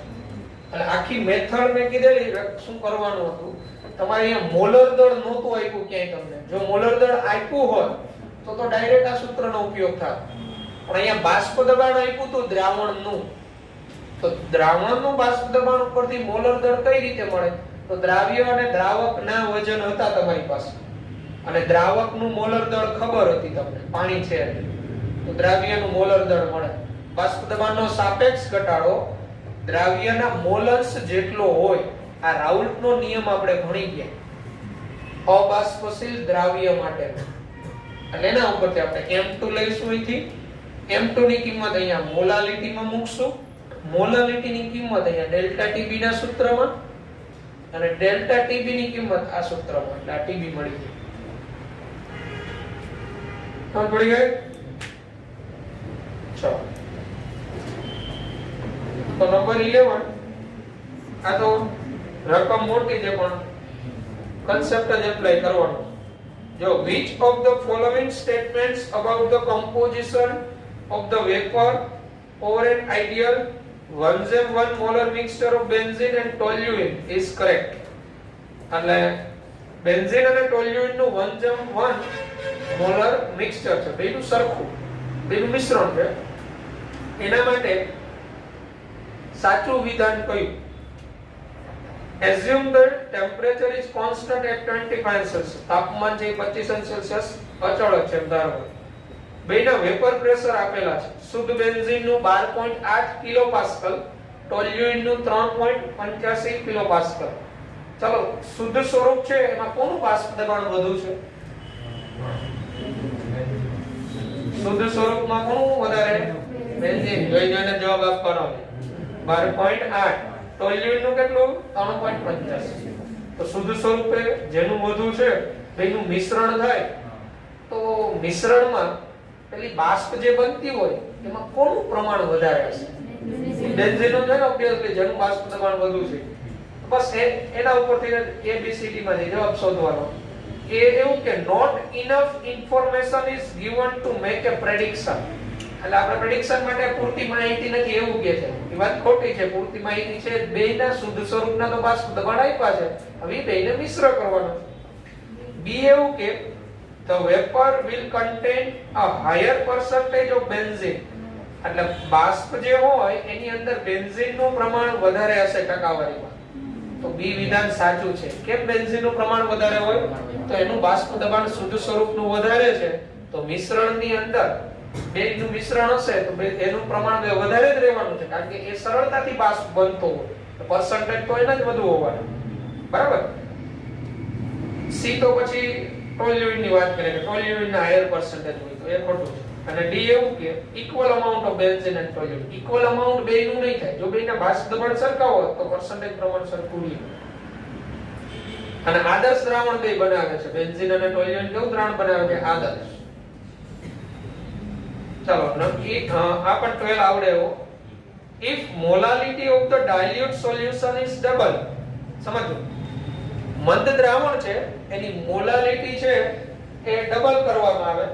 એટલે આખી મેથડ મેં કીધેલી શું કરવાનું હતું. તમારે અહીંયા મોલર દળ નહોતું આપ્યું ક્યાંય તમને. જો મોલર દળ આપ્યું હોત તો ડાયરેક્ટ આ સૂત્રનો ઉપયોગ થાત. પણ અહીંયા બાષ્પ દબાણ આપ્યું હતું દ્રાવણનું. તો દ્રાવણનું બાષ્પ દબાણ ઉપરથી મોલર દળ કઈ રીતે મળે? તો દ્રાવ્ય અને દ્રાવકના વજન હતા તમારી પાસે અને દ્રાવકનું મોલર દળ ખબર હતી તમને, પાણી છે તો દ્રાવ્યનું મોલર દળ મળે. બાષ્પ દબાણનો સાપેક્ષ ઘટાડો દ્રાવ્યના મોલન્સ જેટલો હોય. આ રાઉલ્ટનો નિયમ આપણે ભણી ગયા અબાષ્પશીલ દ્રાવ્ય માટે. એટલે એના ઉપરથી આપણે M2 લઈશું. અહીંથી M2 ની કિંમત અહીંયા મોલાલિટીમાં મૂકશું. મોલાલિટીની કિંમત અહીંયા ડેલ્ટા ટીબી ના સૂત્રમાં અને ડેલ્ટા ટીબી ની કિંમત આ સૂત્રમાં. એટલે આ ટીબી મળી ગઈ. સમજ પડી ગઈ? ચલો તો નંબર 11 આ તો રકમ મોટી છે પણ કન્સેપ્ટ જ એપ્લાય કરવાનો. જો which of the following statements about the composition of the vapor over an ideal 1/1 molar mixture of benzene and toluene is correct? એટલે બેન્ઝીન અને ટોલ્યુઇન નું 1/1 મોલર મિક્સચર છે, બેનું સરખું, બેનું મિશ્રણ છે. એના માટે સાચું વિધાન કયું? assume the temperature is constant at 25 celsius. તાપમાન છે 25 સેલ્સિયસ અચળ છે એમ ધારો. બેના વેપર પ્રેશર આપેલા છે. શુદ્ધ બેન્ઝીન નું 12.8 કિલોપાસ્કલ, ટોલ્યુઇન નું 3.85 કિલોપાસ્કલ. ચલો શુદ્ધ સ્વરૂપ છે એમાં કોનું બાષ્પ દબાણ વધુ છે? શુદ્ધ સ્વરૂપમાં કોનું વધારે? બેન્ઝીન. જોઈને જવાબ આપવાનો. 12.8. ટોલ્યુઇન નું કેટલું? 3.85. તો શુદ્ધ સ્વરૂપે જેનું વધુ છે બેનું મિશ્રણ થાય તો મિશ્રણમાં પેલી બાષ્પ જે બનતી હોય એમાં કોનું પ્રમાણ વધારે હશે? બેન્ઝીનનું છે ને ઓબ્વિયસલી, જેનું બાષ્પ દબાણ વધુ છે. બસ એના ઉપરથી ABCD માંથી જવાબ શોધવાનો. એ એવું કે not enough information is given to make a prediction. એટલે આપણે પ્રેડિક્શન માટે પૂરતી માહિતી નથી એવું કહે છે. એ વાત ખોટી છે. પૂરતી માહિતી છે. બેયના શુદ્ધ સ્વરૂપના તો બાષ્પ દબાણ આપ્યા છે, હવે બેયને મિશ્ર કરવાનો. બી એવું કે the vapor will contain a higher percentage of benzene. એટલે બાષ્પ જે હોય એની અંદર બેન્ઝીનનું પ્રમાણ વધારે હશે ટકાવારીમાં. તો બી વિધાન સાચું છે. કેમ બેન્ઝીનનું પ્રમાણ વધારે હોય? તો એનું બાષ્પ દબાણ શુદ્ધ સ્વરૂપનું વધારે છે. તો મિશ્રણની અંદર બેનું મિશ્રણ હશે તો એનું પ્રમાણ વધારે જ રહેવાનું છે, કારણ કે એ સરળતાથી બાષ્પ બનતો હોય તો પર્સન્ટેજ તો એના જ વધુ હોવાનો. બરાબર? સી તો પછી ટોલ્યુઇન ની વાત કરીએ કે ટોલ્યુઇન ના હાયર પર્સન્ટેજ હોય તો એ ખોટું છે. અને ડી એવું કે equal amount of benzene and toluene. Equal amount બેયનું નહીં થાય. જો બેયના બાષ્પ દબાણ સરખા હોય તો પર્સન્ટેજ પ્રમાણ સરખું નહીં. અને આદર્શ દ્રાવણ બે બનાવે છે. બેન્ઝીન અને ટોલ્યુઇન કેવું દ્રાવણ બનાવે છે? આદર્શ. ચલો આ પણ 12 આવડે એવો. if molality of the dilute solution is double, સમજો મંદ દ્રાવણ છે એની મોલાલિટી છે એ ડબલ કરવામાં આવે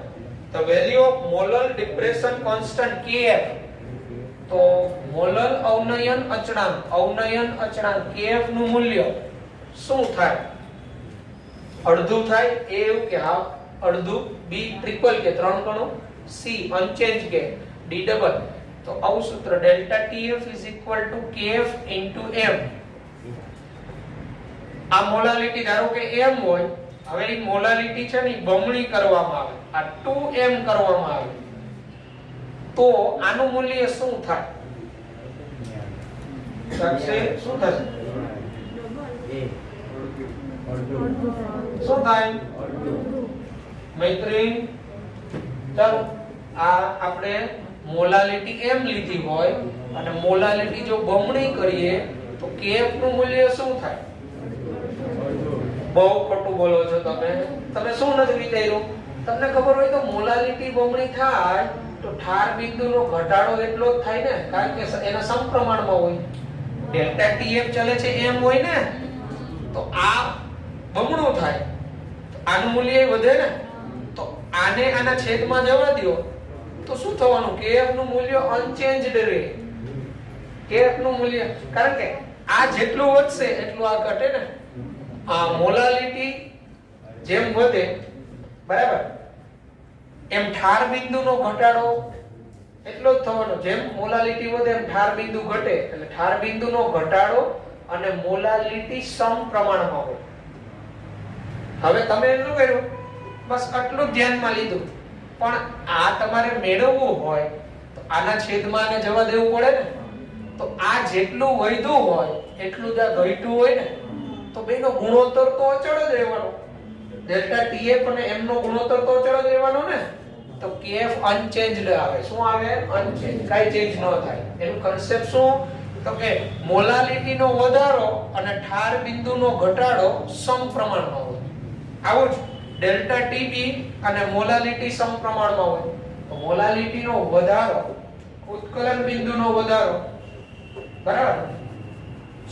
તો value of molar depression constant Kf. તો મોલર અવનયન અચળાંક Kf નું મૂલ્ય શું થાય? અડધું થાય. એ એવું કે હાફ, અડધું. બી ટ્રિપલ કે 3 ગણું. સી અનચેન્જ કે ડી ડબલ. તો આવું સૂત્ર ડેલ્ટા Tf Kf m. આ મોલાલિટી ધારો કે m હોય, હવે એ મોલાલિટી છે ને બમણી કરવામાં આવે, આ 2m કરવામાં આવે તો આનું મૂલ્ય શું થાય? શું થશે? શું થાય મૈત્રી? ચાલો આ આપણે મોલાલિટી એમ લીધી હોય અને મોલાલિટી જો બમણી કરીએ તો કેએફ નું મૂલ્ય શું થાય? બહુ ખોટું બોલો છો તમે. તમે શું નથી વિચાર્યું? તમને ખબર હોય તો મોલાલિટી બમણી થાય તો ઠાર બિંદુનો ઘટાડો એટલો જ થાય ને, કારણ કે એના સમપ્રમાણમાં હોય. ડેલ્ટા ટીએફ ચાલે છે એમ હોય ને, તો આ બમણું થાય, આનું મૂલ્ય વધે ને. તો આને આના છેદમાં જવા દો તો શું થવાનું? કેએફ નું મૂલ્ય અનચેન્જડ રહે. કેએફ નું મૂલ્ય, કારણ કે આ જેટલું વધશે એટલું આ ઘટે ને. આ મોલાલિટી જેમ વધે બરાબર, એમ ઠાર બિંદુનો ઘટાડો એટલો જ થવાનો. જેમ મોલાલિટી વધે એમ ઠાર બિંદુ ઘટે, એટલે ઠાર બિંદુનો ઘટાડો અને મોલાલિટી સમપ્રમાણમાં હોય. હવે તમે શું કર્યું? બસ આટલું ધ્યાનમાં લીધું, પણ આ તમારે મેળવવું હોય તો આના છેદમાં આને જવા દેવું પડે ને. તો આ જેટલું વધ્યું હોય એટલું જ આ ઘટ્યું હોય ને, તો બેનો ગુણોત્તર તો અચળ જ રહેવાનો. ડેલ્ટા ટીએફ અને એમ નો ગુણોત્તર તો અચળ જ રહેવાનો ને. તો કેએફ અનચેન્જડ આવે. શું આવે? અનચેન્જ, કાઈ ચેન્જ ન થાય. એનું કન્સેપ્ટ શું? તો કે મોલાલિટીનો વધારો અને ઠાર બિંદુનો ઘટાડો સમપ્રમાણમાં હોય. આવું જ ડેલ્ટા ટીબી અને મોલાલિટી સમપ્રમાણમાં હોય. તો મોલાલિટીનો વધારો, ઉત્કલન બિંદુનો વધારો બરાબર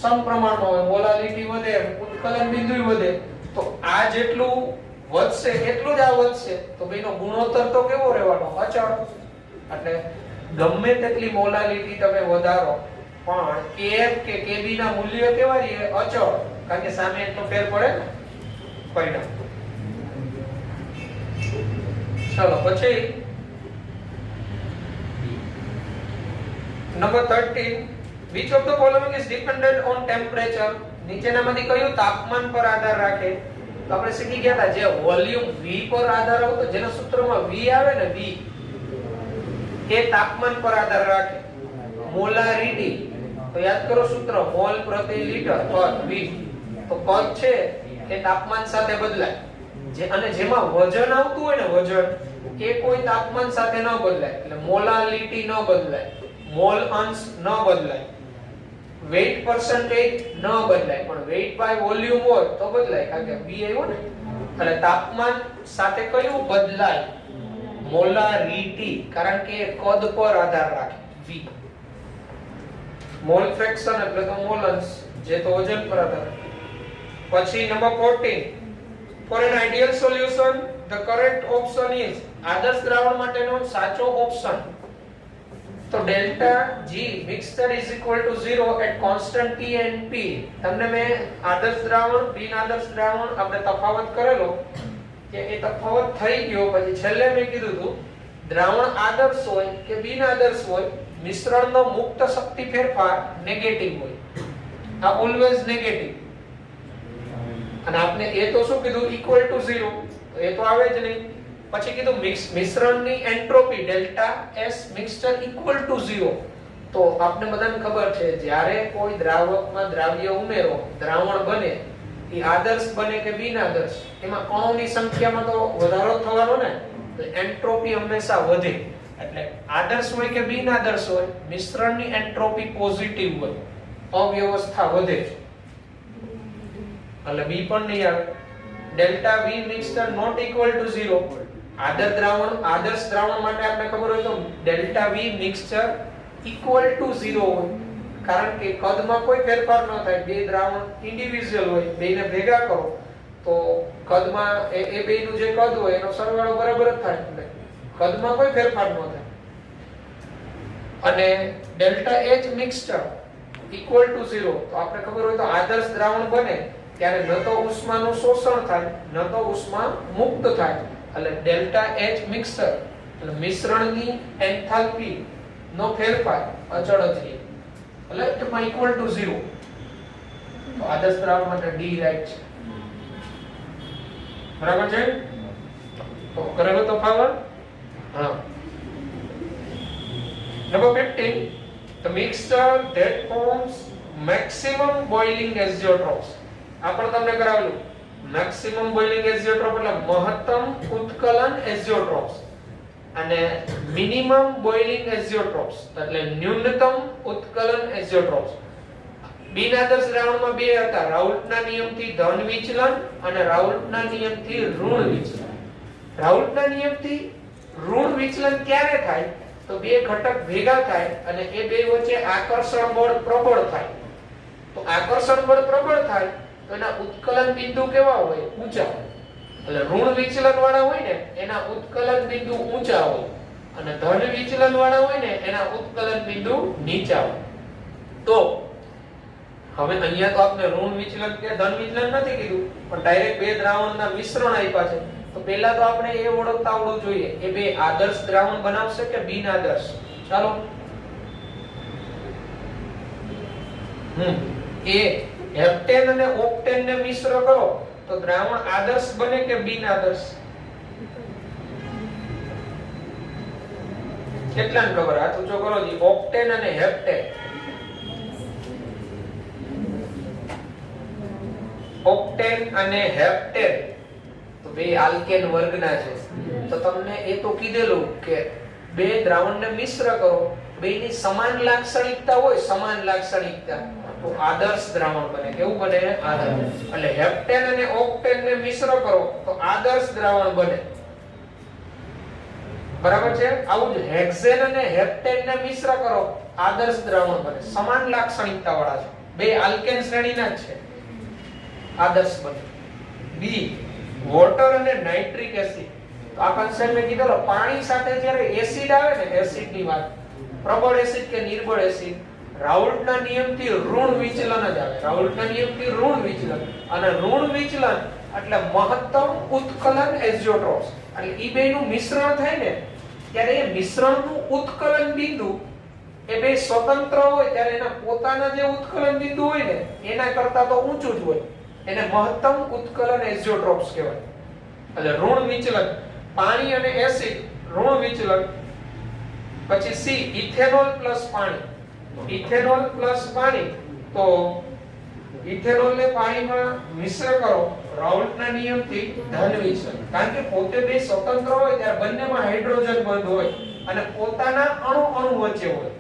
સમપ્રમાણમાં હોય. મોલાલિટી વધે ઉત્કલન બિંદુ વધે, તો આ જેટલું વધશે એટલું જ આ વધશે. તો બેનો ગુણોત્તર તો કેવો રહેવાનો? અચળ. એટલે ગમે તેટલી મોલાલિટી તમે વધારો પણ કેએફ કે કેબી ના મૂલ્ય કેવા રહે? અચળ, કારણ કે સામે એટલો ફેર પડે ને પરિણામ. ચલો પછી number 13, which of the following is dependent on temperature? નીચેનામાંથી કયું તાપમાન પર આધાર રાખે? તો આપણે શીખી ગયા હતા, જે વોલ્યુમ V પર આધાર આવતો, જેના સૂત્રમાં V આવે ને, V એ તાપમાન પર આધાર રાખે. મોલારિટી તો યાદ કરો સૂત્ર, મોલ પ્રતિ લિટર પર V. તો પદ છે એ તાપમાન સાથે બદલાય. અને જેમાં વજન આવતું હોય ને, વજન એ કોઈ તાપમાન સાથે ન બદલાય. એટલે મોલાલિટી ન બદલાય, મોલ અંશ ન બદલાય, વેઇટ પર્સન્ટેજ ન બદલાય, પણ વેઇટ બાય વોલ્યુમ હોય તો બદલાય, કારણ કે V આવ્યો ને. એટલે તાપમાન સાથે કયું બદલાય? મોલારિટી, કારણ કે કદ પર આધાર રાખે V. મોલ ફ્રેક્શન એટલે તો મોલ અંશ, જે તો વજન પર આધાર રાખે. પછી number 14, for an ideal solution the correct option is, આદર્શ દ્રાવણ માટેનો સાચો ઓપ્શન તો delta G mixture is equal to 0 at constant T and P. તમને મેં આદર્શ દ્રાવણ બિન આદર્શ દ્રાવણ આપણે તફાવત કરેલો કે એ તફાવત થઈ ગયો. પછી છેલ્લે મેં કીધું હતું દ્રાવણ આદર્શ હોય કે બિન આદર્શ હોય, મિશ્રણનો મુક્ત શક્તિ ફેરફાર નેગેટિવ હોય. આ ઓલવેઝ નેગેટિવ. અને આપણે એ તો શું કીધું? ઇક્વલ ટુ 0, તો એ તો આવે જ નહીં. પછી કીધું મિશ્રણની entropy delta S mixture equal to 0. તો આપણે બધાને ખબર છે, જ્યારે કોઈ દ્રાવકમાં દ્રાવ્ય ઉમેરો, દ્રાવણ બને, એ આદર્શ બને કે બિન આદર્શ, એમાં કણોની સંખ્યામાં તો વધારો થવાનો ને, એટલે એન્ટ્રોપી હંમેશા વધે. એટલે આદર્શ હોય કે બિન આદર્શ હોય, મિશ્રણની એન્ટ્રોપી પોઝિટિવ હોય, અવ્યવસ્થા વધે. એટલે બી પણ નહીં આવે. Delta V mixture not equal to 0. આદર્શ દ્રાવણ માટે આપણે ખબર હોય તો delta V mixture equal to 0 હોય, કારણ કે કદમાં કોઈ ફેરફાર ન થાય. બે દ્રાવણ ઇન્ડિવિડ્યુઅલ હોય, બેને ભેગા કરો તો કદમાં એ બેનું જે કદ હોય એનો સરવાળો બરાબર જ થાય, એટલે કદમાં કોઈ ફેરફાર ન થાય. અને delta H mixture equal to 0, તો આપણે ખબર હોય તો આદર્શ દ્રાવણ બને ત્યારે ન તો ઉષ્માનું શોષણ થાય, ન તો ઉષ્મા મુક્ત થાય. એટલે ડેલ્ટા H મિક્સર એટલે મિશ્રણની એન્થાલ્પી નો ફેરફાર અચળ જ રહે, એટલે તેમાં ઇક્વલ ટુ 0. તો આદર્શ દ્રાવણ માટે D રાઈટ છે. બરાબર છે? તો કરેલો તફાવત. હા. Number 15, the mixture that forms maximum boiling azeotrophs. આ પણ તમને કરાવેલું. મેક્સિમમ બોઇલિંગ એઝિયોટ્રોપ એટલે મહત્તમ ઉત્કલન એઝિયોટ્રોપ્સ અને મિનિમમ બોઇલિંગ એઝિયોટ્રોપ્સ એટલે ન્યૂનતમ ઉત્કલન એઝિયોટ્રોપ્સ. બિન આદર્શ દ્રાવણમાં બે હતા, રાઉલ્ટના નિયમથી ધન વિચલન અને રાઉલ્ટના નિયમથી ઋણ વિચલન. રાઉલ્ટના નિયમથી ઋણ વિચલન ક્યારે થાય? તો બે ઘટક ભેગા થાય અને એ બે વચ્ચે આકર્ષણ બળ પ્રબળ થાય. તો આકર્ષણ બળ પ્રબળ થાય તો એના ઉત્કલન બિંદુ કેવા હોય? ઊંચા હોય. એટલે ઋણ વિચલન વાળા હોય ને એના ઉત્કલન બિંદુ ઊંચા હોય અને ધન વિચલન વાળા હોય ને એના ઉત્કલન બિંદુ નીચા હોય. તો હવે અહીંયા તો આપણે ઋણ વિચલન કે ધન વિચલન નથી કીધું, પણ ડાયરેક્ટ બે દ્રાવણના મિશ્રણ આપ્યા છે. તો પહેલા તો આપણે એ ઓળખતા આવડવું જોઈએ કે બે આદર્શ દ્રાવણ બનાવશે કે બિન આદર્શ. ચાલો એ હેપ્ટેન અને ઓક્ટેન ને મિશ્ર કરો તો દ્રાવણ આદર્શ બને કે બિન આદર્શ? કેટલાને ખબર? હાથ ઊંચો કરો જી. ઓક્ટેન અને હેપ્ટેન. ઓક્ટેન અને હેપ્ટેન તો બે આલ્કેન વર્ગના છે. તો તમને એ તો કીધેલું કે બે દ્રાવણને મિશ્ર કરો, બેની સમાન લાક્ષણિકતા હોય, સમાન લાક્ષણિકતા તો આદર્શ દ્રાવણ બને. કેવું બને? આદર્શ. એટલે હેપ્ટેન અને ઓક્ટેન ને મિશ્ર કરો તો આદર્શ દ્રાવણ બને. બરાબર છે? આવું જ હેક્સેન અને હેપ્ટેન ને મિશ્ર કરો આદર્શ દ્રાવણ બને. સમાન લાક્ષણિકતા વાળા છે, બે આલ્કેન શ્રેણીના જ છે, આદર્શ બને. બી વોટર અને નાઇટ્રિક એસિડ. તો આ કન્સેપ્ટ મેં કીધેલો, પાણી સાથે જ્યારે એસિડ આવે ને, એસિડ ની વાત, પ્રબળ એસિડ કે નિર્બળ એસિડ, રાઉલ્ટના નિયમથી ઋણ વિચલન જ આવે. રાઉલ્ટના નિયમથી ઋણ વિચલન, અને ઋણ વિચલન એટલે મહત્તમ ઉત્કલન એઝિયોટ્રોપ્સ. એટલે ઈ બેનું મિશ્રણ થાય ને ત્યારે એ મિશ્રણનું ઉત્કલન બિંદુ એ બે સ્વતંત્ર હોય ત્યારે એના પોતાના જે ઉત્કલન બિંદુ હોય ને એના કરતા તો ઊંચું જ હોય. એને મહત્તમ ઉત્કલન એઝિયોટ્રોપ્સ કહેવાય. એટલે ઋણ વિચલન, પાણી અને એસિડ ઋણ વિચલન. પછી સી ઇથેનોલ પ્લસ પાણી. ઇથેનોલ પ્લસ પાણી, તો ઇથેનોલ ને પાણીમાં મિશ્ર કરો રાઉલ્ટના નિયમથી ધન વિચલન. કારણ કે પોતે બે સ્વતંત્ર હોય ત્યારે બંનેમાં હાઇડ્રોજન બંધ હોય અને પોતાના અણુ અણુ વચ્ચે હોય.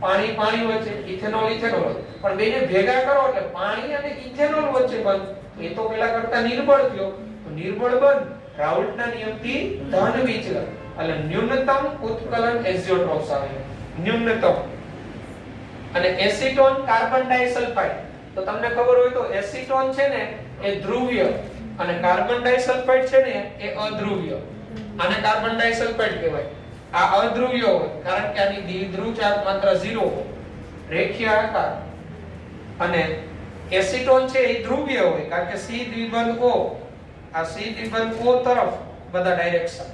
પાણી પાણી વચ્ચે, ઇથેનોલ ઇથેનોલ હોય, પણ બેને ભેગા કરો એટલે પાણી અને ઇથેનોલ વચ્ચે બંધ. એ તો પેલા કરતા નિર્બળ થયો, તો નિર્બળ બંધ રાઉલ્ટના નિયમથી ધન વિચલન. એટલે ન્યૂનતમ ઉત્કલન એઝિયોટ્રોપ્સ આવે. ન્યૂનતમ. અને એસિટોન કાર્બન ડાઇસલ્ફાઇડ. તો તમને ખબર હોય તો એસિટોન છે ને એ ધ્રુવીય અને કાર્બન ડાઇસલ્ફાઇડ છે ને એ અધ્રુવીય. આને કાર્બન ડાઇસલ્ફાઇડ કહેવાય. આ અધ્રુવીય હોય કારણ કે આની દ્વિધ્રુવ ચાર્જ માત્ર 0 હોય, રેખીય આકાર. અને એસિટોન છે એ ધ્રુવીય હોય કારણ કે C દ્વિબંધ O, આ C દ્વિબંધ O તરફ બધા ડાયરેક્શન.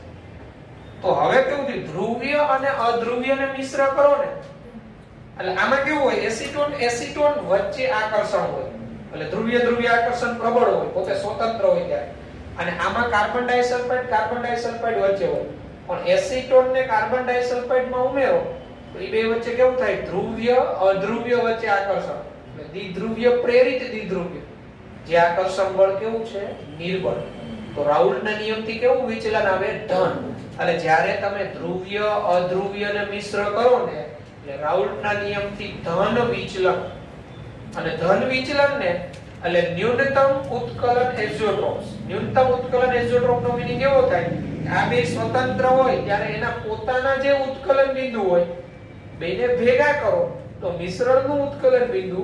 તો હવે કેવું થયું? ધ્રુવીય અને અધ્રુવીયને મિશ્ર કરો ને એટલે આમાં કેવું હોય? એસિટોન એસિટોન વચ્ચે આકર્ષણ હોય. એટલે ધ્રુવીય ધ્રુવીય આકર્ષણ પ્રબળ હોય, પોતે સ્વતંત્ર હોય ત્યારે. અને આમાં કાર્બન ડાઇસલ્ફાઇડ વચ્ચે હોય. પણ એસિટોન ને કાર્બન ડાઇસલ્ફાઇડ માં ઉમેરો તો એ બે વચ્ચે કેવું થાય? ધ્રુવીય અધ્રુવીય વચ્ચે આકર્ષણ. એટલે દ્વિધ્રુવીય પ્રેરિત દ્વિધ્રુવીય. જે આકર્ષણ બળ કેવું છે? નિર્બળ. તો રાઉલ્ટના નિયમથી કેવું વિચલન આવે? ધન. એટલે જ્યારે તમે ધ્રુવીય અધ્રુવીય ને મિશ્ર કરો ને એટલે રાઉલ્ટના નિયમથી ધન વિચલન. અને ધન વિચલન ને એટલે ન્યૂનતમ ઉત્કલન એઝિયોટ્રોપ્સ. ન્યૂનતમ ઉત્કલન એઝિયોટ્રોપ નો મીનિંગ એવો થાય કે આ બે સ્વતંત્ર હોય ત્યારે એના પોતાના જે ઉત્કલન બિંદુ હોય બેને ભેગા કરો તો મિશ્રણનું ઉત્કલન બિંદુ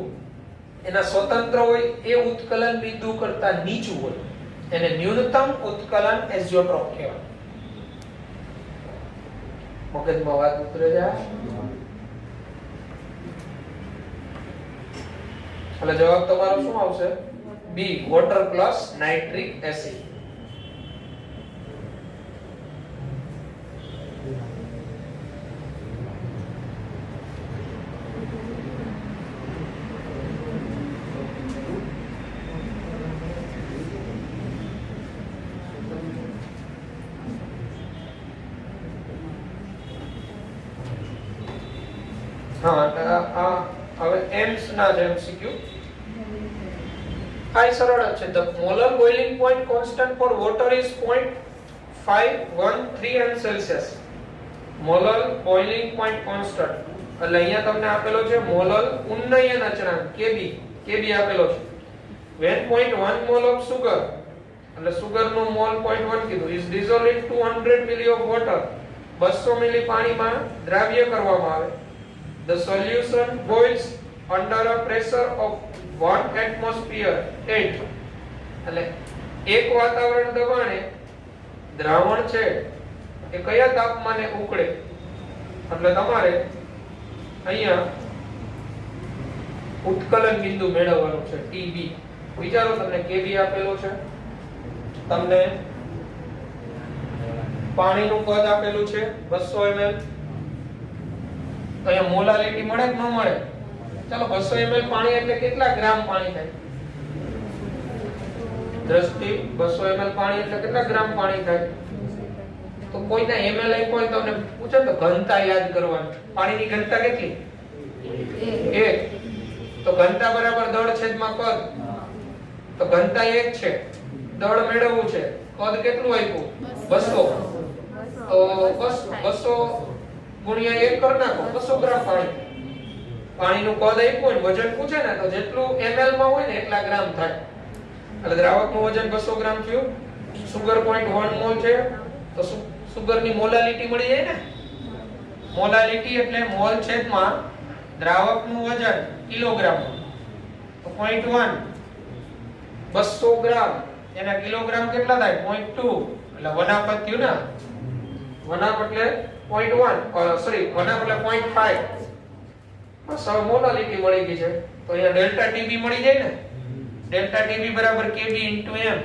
એના સ્વતંત્ર હોય એ ઉત્કલન બિંદુ કરતા નીચું હોય. એને ન્યૂનતમ ઉત્કલન એઝિયોટ્રોપ કહેવાય. મગજમાં વાત ઉતરે જાય. એટલે જવાબ તમારો શું આવશે? બી વોટર પ્લસ નાઇટ્રિક એસિડ. હા, હવે એમ્સ ના છે MCQ. આ સરળ જ છે. The molar boiling point constant for water is 0.513 Celsius. Molar boiling point constant એટલે અહીંયા તમને આપેલો છે મોલર ઉન્નયન અચળાંક Kb આપેલો છે. when 0.1 mol of sugar એટલે સુગર નું મોલ 0.1 કીધું is dissolved in 200 ml of water 200 મિલી પાણીમાં દ્રાવ્ય કરવામાં આવે. the solution boils under a pressure of 1 atmosphere at એટલે એક વાતાવરણ દબાણે દ્રાવણ છે એ કયા તાપમાને ઉકળે એટલે તમારે અહીંયા ઉત્કલન બિંદુ મેળવવાનું છે TB. વિચારો તમને KB આપેલો છે, તમને પાણીનું કદ આપેલું છે 200 ml, તો અહીંયા મોલાલિટી મળે કે ન મળે? ચાલો 200 ml પાણી એટલે કેટલા ગ્રામ પાણી થાય? દ્રષ્ટિ 200 ml પાણી એટલે કેટલા ગ્રામ પાણી થાય? તો કોઈના ml આપ્યો હોય તો તમને પૂછે તો ઘનતા યાદ કરવાની. પાણીની ઘનતા કેટલી? 1. તો ઘનતા બરાબર દળ છેદમાં કદ. તો ઘનતા 1 છે, દળ મેળવવું છે, કદ કેટલું આપ્યું? 200. તો 200 ગુણ્યા 1 કરી નાખો, 200 ગ્રામ પાણી. પાણીનું કદ આપ્યું હોય, વજન પૂછે ને તો જેટલું ml માં હોય ને એટલા ગ્રામ થાય. એટલે દ્રાવકનું વજન 200 ગ્રામ થયું. સુગર 0.1 મોલ છે, તો સુગરની મોલાલિટી મળી જાય ને. મોલાલિટી એટલે મોલ છેદમાં દ્રાવકનું વજન કિલોગ્રામ. તો 0.1 200 ગ્રામ એના કિલોગ્રામ કેટલા થાય? 0.2 એટલે 1 આપત થયું ને. 1 આપ એટલે 0.1 સોરી 1 આપ એટલે 0.5. બસ હવે મોલાલિટી મળી ગઈ છે. તો અહીંયા ડેલ્ટા TB મળી જાય ને. ડેલ્ટા TB બરાબર Kb * m.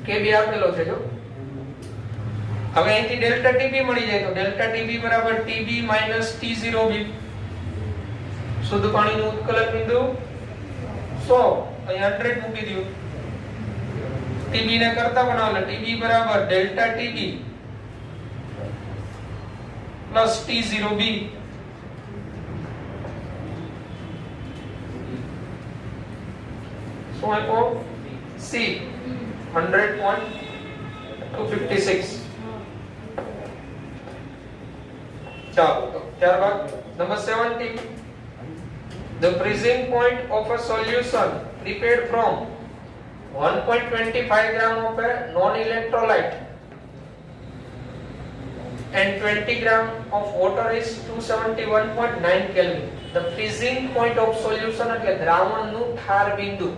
Kb આપેલો છે જો. હવે અહીંથી ડેલ્ટા TB મળી જાય તો ડેલ્ટા TB બરાબર TB - T0b. શુદ્ધ પાણીનું ઉત્કલન બિંદુ 100, અહીં 100 મૂકી દઉં. TB ને કરતા બનાવો એટલે TB બરાબર ડેલ્ટા TB + T0b. શું આપ્યો? C 100.256. ચાલો તો ત્યારબાદ number 17. The freezing point of a solution prepared from 1.25 gram of a non-electrolyte and 20 gram of water is 271.9 Kelvin. The freezing point of solution એટલે દ્રાવણનું ઠાર બિંદુ.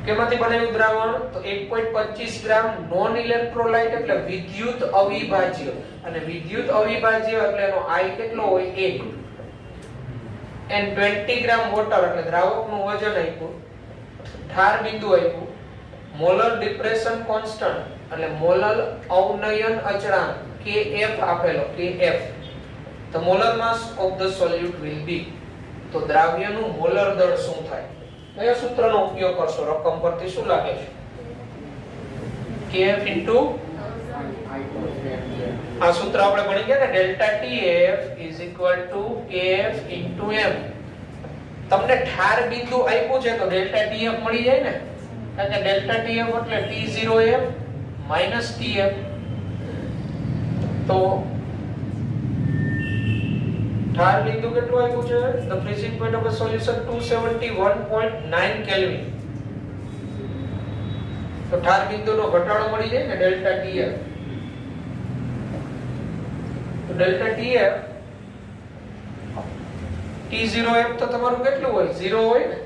કેમાંથી બનેલું દ્રાવણ? તો 1.25 ગ્રામ નોન ઇલેક્ટ્રોલાઇટ એટલે વિદ્યુત અવિભાજ્ય. અને વિદ્યુત અવિભાજ્ય એટલે એનો I કેટલો હોય? 1. and 20 ગ્રામ વોટર એટલે દ્રાવકનું વજન આપ્યું, ઠાર બિંદુ આપ્યું, મોલર ડિપ્રેશન કોન્સ્ટન્ટ એટલે મોલર અવનયન અચળાંક Kf આપેલો, Kf. The molar mass of the solute will be. તો દ્રાવ્યનું મોલર દળ શું થાય? કયા સૂત્રનો ઉપયોગ કરશો? રકમ પરથી શું લાગે છે? Kf into આ સૂત્ર આપણે ભણી ગયા ને, delta TF = Kf into m. તમને ઠાર બિંદુ આપ્યું છે તો ડેલ્ટા TF મળી જાય ને. કારણ કે ડેલ્ટા TF એટલે T0f - TF. તો ઠાર બિંદુ કેટલું આપ્યું છે? The freezing point of a solution 271.9 Kelvin. તો ઠાર બિંદુનો ઘટાડો મળી જાય ને ડેલ્ટા TF. તો ડેલ્ટા TF T0f તો તમારું કેટલું હોય? 0 હોય ને.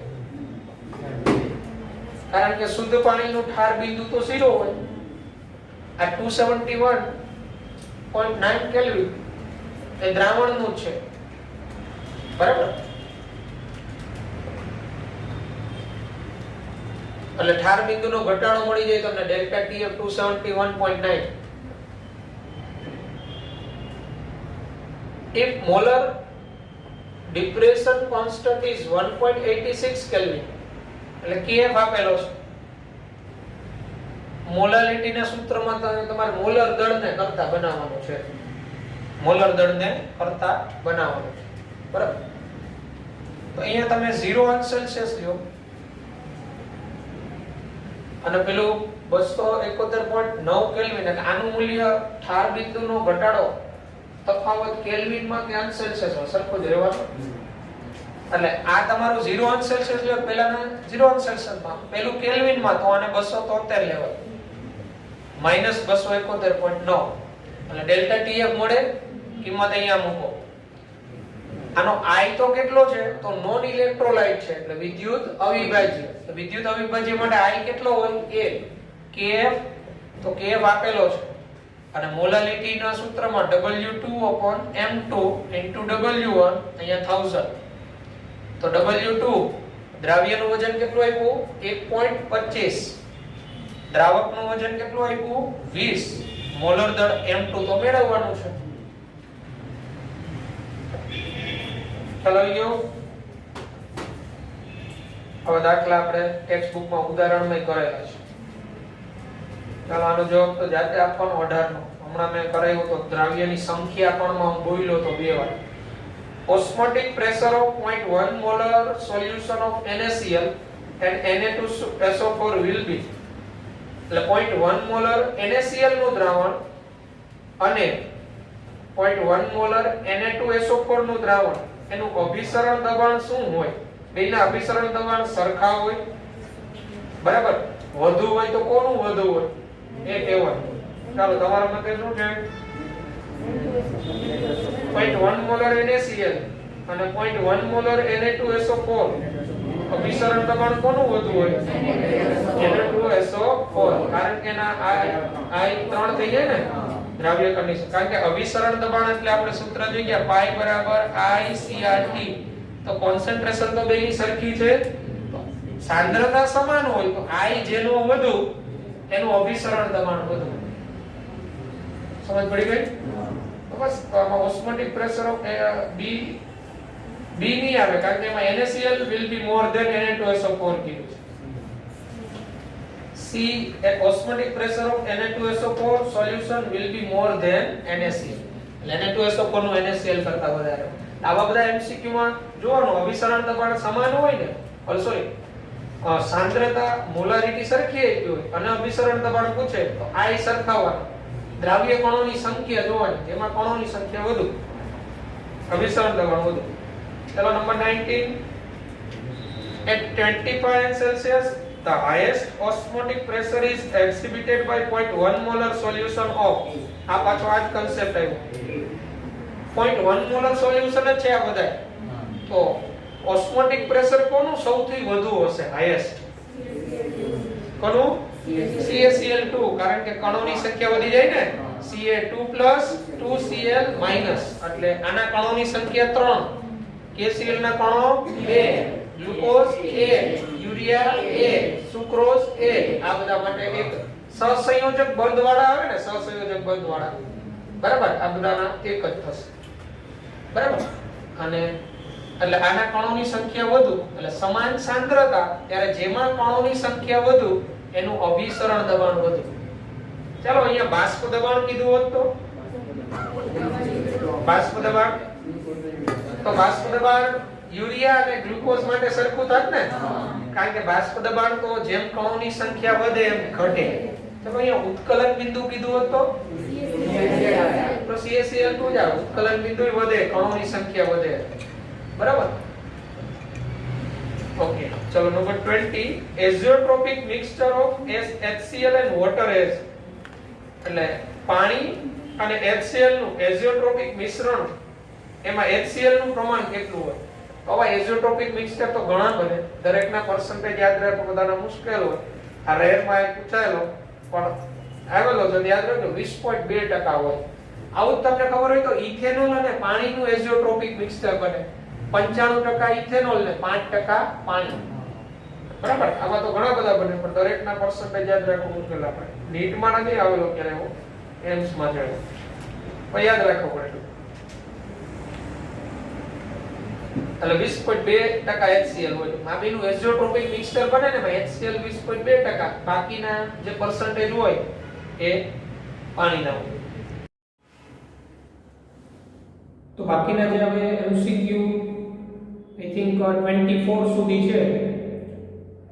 કારણ કે શુદ્ધ પાણીનું ઠાર બિંદુ તો 0 હોય. આ 271.9 કેલ્વિન એ દ્રાવણનું છે, બરાબર? એટલે ઠાર બિંદુનો ઘટાડો મળી જાય તમને delta TF 271.9. If molar depression constant is 1.86 Kelvin એટલે Kf આપેલો છે. મોલાલિટીના સૂત્રમાં તમારે મોલર દળને કરતા બનાવવાનું છે. મોલર દળને કરતા બનાવવાનું છે, બરાબર? તો અહીંયા તમે 0°C લ્યો અને પેલું 271.9 કેલ્વિન એટલે આનું મૂલ્ય ઠાર બિંદુનો ઘટાડો તફાવત કેલ્વિનમાં કે અંશ સેલ્સિયસમાં સરખું જ રહેવાનું. એટલે આ તમારું 0°C લ્યો પહેલાના 0°C પેલું કેલ્વિનમાં તો આને 273 લેવાય -271.9 એટલે ડેલ્ટા ટીએફ મળે. કિંમત અહીંયા મૂકો. આનો I તો કેટલો છે તો નોન ઇલેક્ટ્રોલાઇટ છે એટલે વિદ્યુત અવિભાજ્ય. તો વિદ્યુત અવિભાજ્ય માટે I કેટલો હોય a kF. તો kF આપેલો છે અને મોલાલિટી ના સૂત્રમાં W2/m2 W1 અહીંયા 1000. તો W2 દ્રાવ્યનું વજન કેટલું આપ્યું 1.25. દ્રાવકનું વજન કેટલું આપ્યું 20. મોલર દળ m2 તો મેળવવાનું છે. ખ્યાલ આવી ગયો. હવે દાખલા આપણે ટેક્સ્ટ બુકમાં ઉદાહરણમાં કરેલા છે. ચાલો આનો જવાબ તો જાતે આપવાનો 18 નો. હમણાં મેં કરાવ્યો તો દ્રાવ્યની સંખ્યા પણ હું બોલ્યો તો બે વાર. Osmotic pressure of 0.1 molar solution of NaCl and Na2SO4 will be. એટલે 0.1 મોલર NaCl નું દ્રાવણ અને 0.1 મોલર Na2SO4 નું દ્રાવણ એનું અભિસરણ દબાણ શું હોય? બેના અભિસરણ દબાણ સરખા હોય. બરાબર. વધુ હોય તો કોનું વધુ હોય એ કહેવાય. ચાલો તમારા મતે શું છે? 0.1 મોલર NaCl અને 0.1 મોલર Na2SO4 અભિસરણ દબાણ કોનું વધુ હોય? Na2SO4. કારણ કે ના I 3 થઈ જાય ને દ્રાવ્ય કન્ડિશન. કારણ કે અભિસરણ દબાણ એટલે આપણે સૂત્ર જોઈ ગયા પાઈ બરાબર ICRT. તો કોન્સન્ટ્રેશન તો બેની સરખી છે. સાંદ્રતા સમાન હોય તો I જેનું વધુ એનું અભિસરણ દબાણ વધુ. સમજ પડી ગઈ? તો બસ આમાં ઓસ્મોટિક પ્રેશર ઓફ B નહીં આવે કારણ કે એમાં NaCl will be more than Na2SO4 કીધું છે. C osmotic pressure of Na2SO4 solution will be more than NaCl. Na2SO4 નું NaCl કરતા વધારે. આવા બધા MCQ માં જોવાનું અભિસરણ દબાણ સમાન હોય ને સોરી સાંદ્રતા મોલારિટી સરખી આવી હોય અને અભિસરણ દબાણ પૂછે તો I સરખાવવાનું. દ્રાવ્ય કણોની સંખ્યા જોવાની જેમાં કણોની સંખ્યા વધુ અભિસરણ દબાણ વધુ. ચલો number 19 at 25°C the highest osmotic pressure is exhibited by 0.1 molar solution of. આ પાછો આ જ concept આવ્યો. 0.1 molar solution જ છે આ બધા. તો osmotic pressure કોનું સૌથી વધુ હશે? highest. કોનું? CaCl2 કારણ કે કણોની સંખ્યા વધી જાય ને. Ca2 2Cl એટલે આના કણોની સંખ્યા 3. KCl ના કણો 2. Glucose A, urea A, sucrose A. આ બધા માટે એક સહસંયોજક બંધ વાળા આવે ને સહસંયોજક બંધ વાળા. બરાબર. આ બધાના એક જ થશે. બરાબર. અને એટલે આના કણોની સંખ્યા વધુ એટલે સમાન સાંદ્રતા ત્યારે જેમાં કણોની સંખ્યા વધુ એનું અભિસરણ દબાણ વધુ. ચાલો અહીંયા બાષ્પ દબાણ કીધું હોત તો બાષ્પ દબાણ તો બાષ્પ દબાણ યુરિયા અને ગ્લુકોઝ માટે સરખું થાત ને. કારણ કે બાષ્પ દબાણ તો જેમ કણોની સંખ્યા વધે એમ ઘટે. તો અહીંયા ઉત્કલન બિંદુ કીધું હોત તો CaCl2 જ આવે. ઉત્કલન બિંદુ વધે કણોની સંખ્યા વધે. બરાબર. ઓકે ચલો number 20 azeotropic mixture of HCl and water is. એટલે પાણી અને HCl નું azeotropic મિશ્રણ એમાં HCl નું પ્રમાણ કેટલું હોય? તો આ azeotropic mixture તો ઘણા બને. દરેકના પર્સન્ટેજ યાદ રાખવા બધાના મુશ્કેલ હોય. આ રેર માં એક પૂછાયેલો પણ આવેલો છે યાદ રાખજો 20.2% હોય. આવું તમને ખબર હોય તો ઇથેનોલ અને પાણીનું azeotropic mixture બને. 95% ઇથેનોલ ને 5% પાણી. બરાબર. આમાં તો ઘણા બધા બને પણ દરેકના પર્સન્ટેજ યાદ રાખવું મુશ્કેલ આપણે. નીટમાં નથી આવેલો ક્યારે એવો એમ્સ માં છે પણ યાદ રાખવું પડે. એટલે 20.2% HCl હોય. આ બેનું azeotropic mixture બને ને ભાઈ HCl 20.2%. બાકીના જે પર્સન્ટેજ હોય એ પાણીના હોય. તો બાકીના જે હવે MCQ અહીંથી થિંક 24 સુધી છે,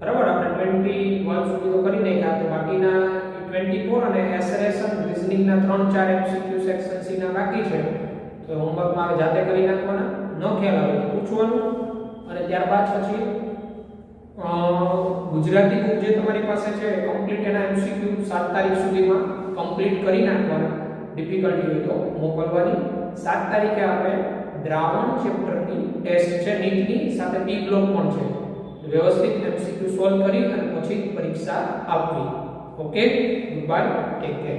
બરાબર. આપણે 21 સુધી તો કરી નાખ્યા, તો બાકીના 24 અને એસરેશન રીઝનિંગના 3-4 એમસીક્યુ સેક્શન સી ના બાકી છે. તો હોમવર્કમાં આવે જાતે કરી નાખવાના, ન ખ્યાલ આવે તો પૂછવાનું. અને ત્યારબાદ પછી ગુજરાતી બુક જે તમારી પાસે છે કમ્પ્લીટ એના એમસીક્યુ 7 તારીખ સુધીમાં કમ્પ્લીટ કરી નાખવાના. ડિફિકલ્ટી હોય તો મોકલવાની. 7 તારીખે આપણે દ્રાવણ ચેપ્ટરની ટેસ્ટ છે નીટની, સાથે બી બ્લોક પણ છે. વ્યવસ્થિત એમસીક્યુ સોલ્વ કરી અને પછી પરીક્ષા આપવી. Okay, good bye, take care.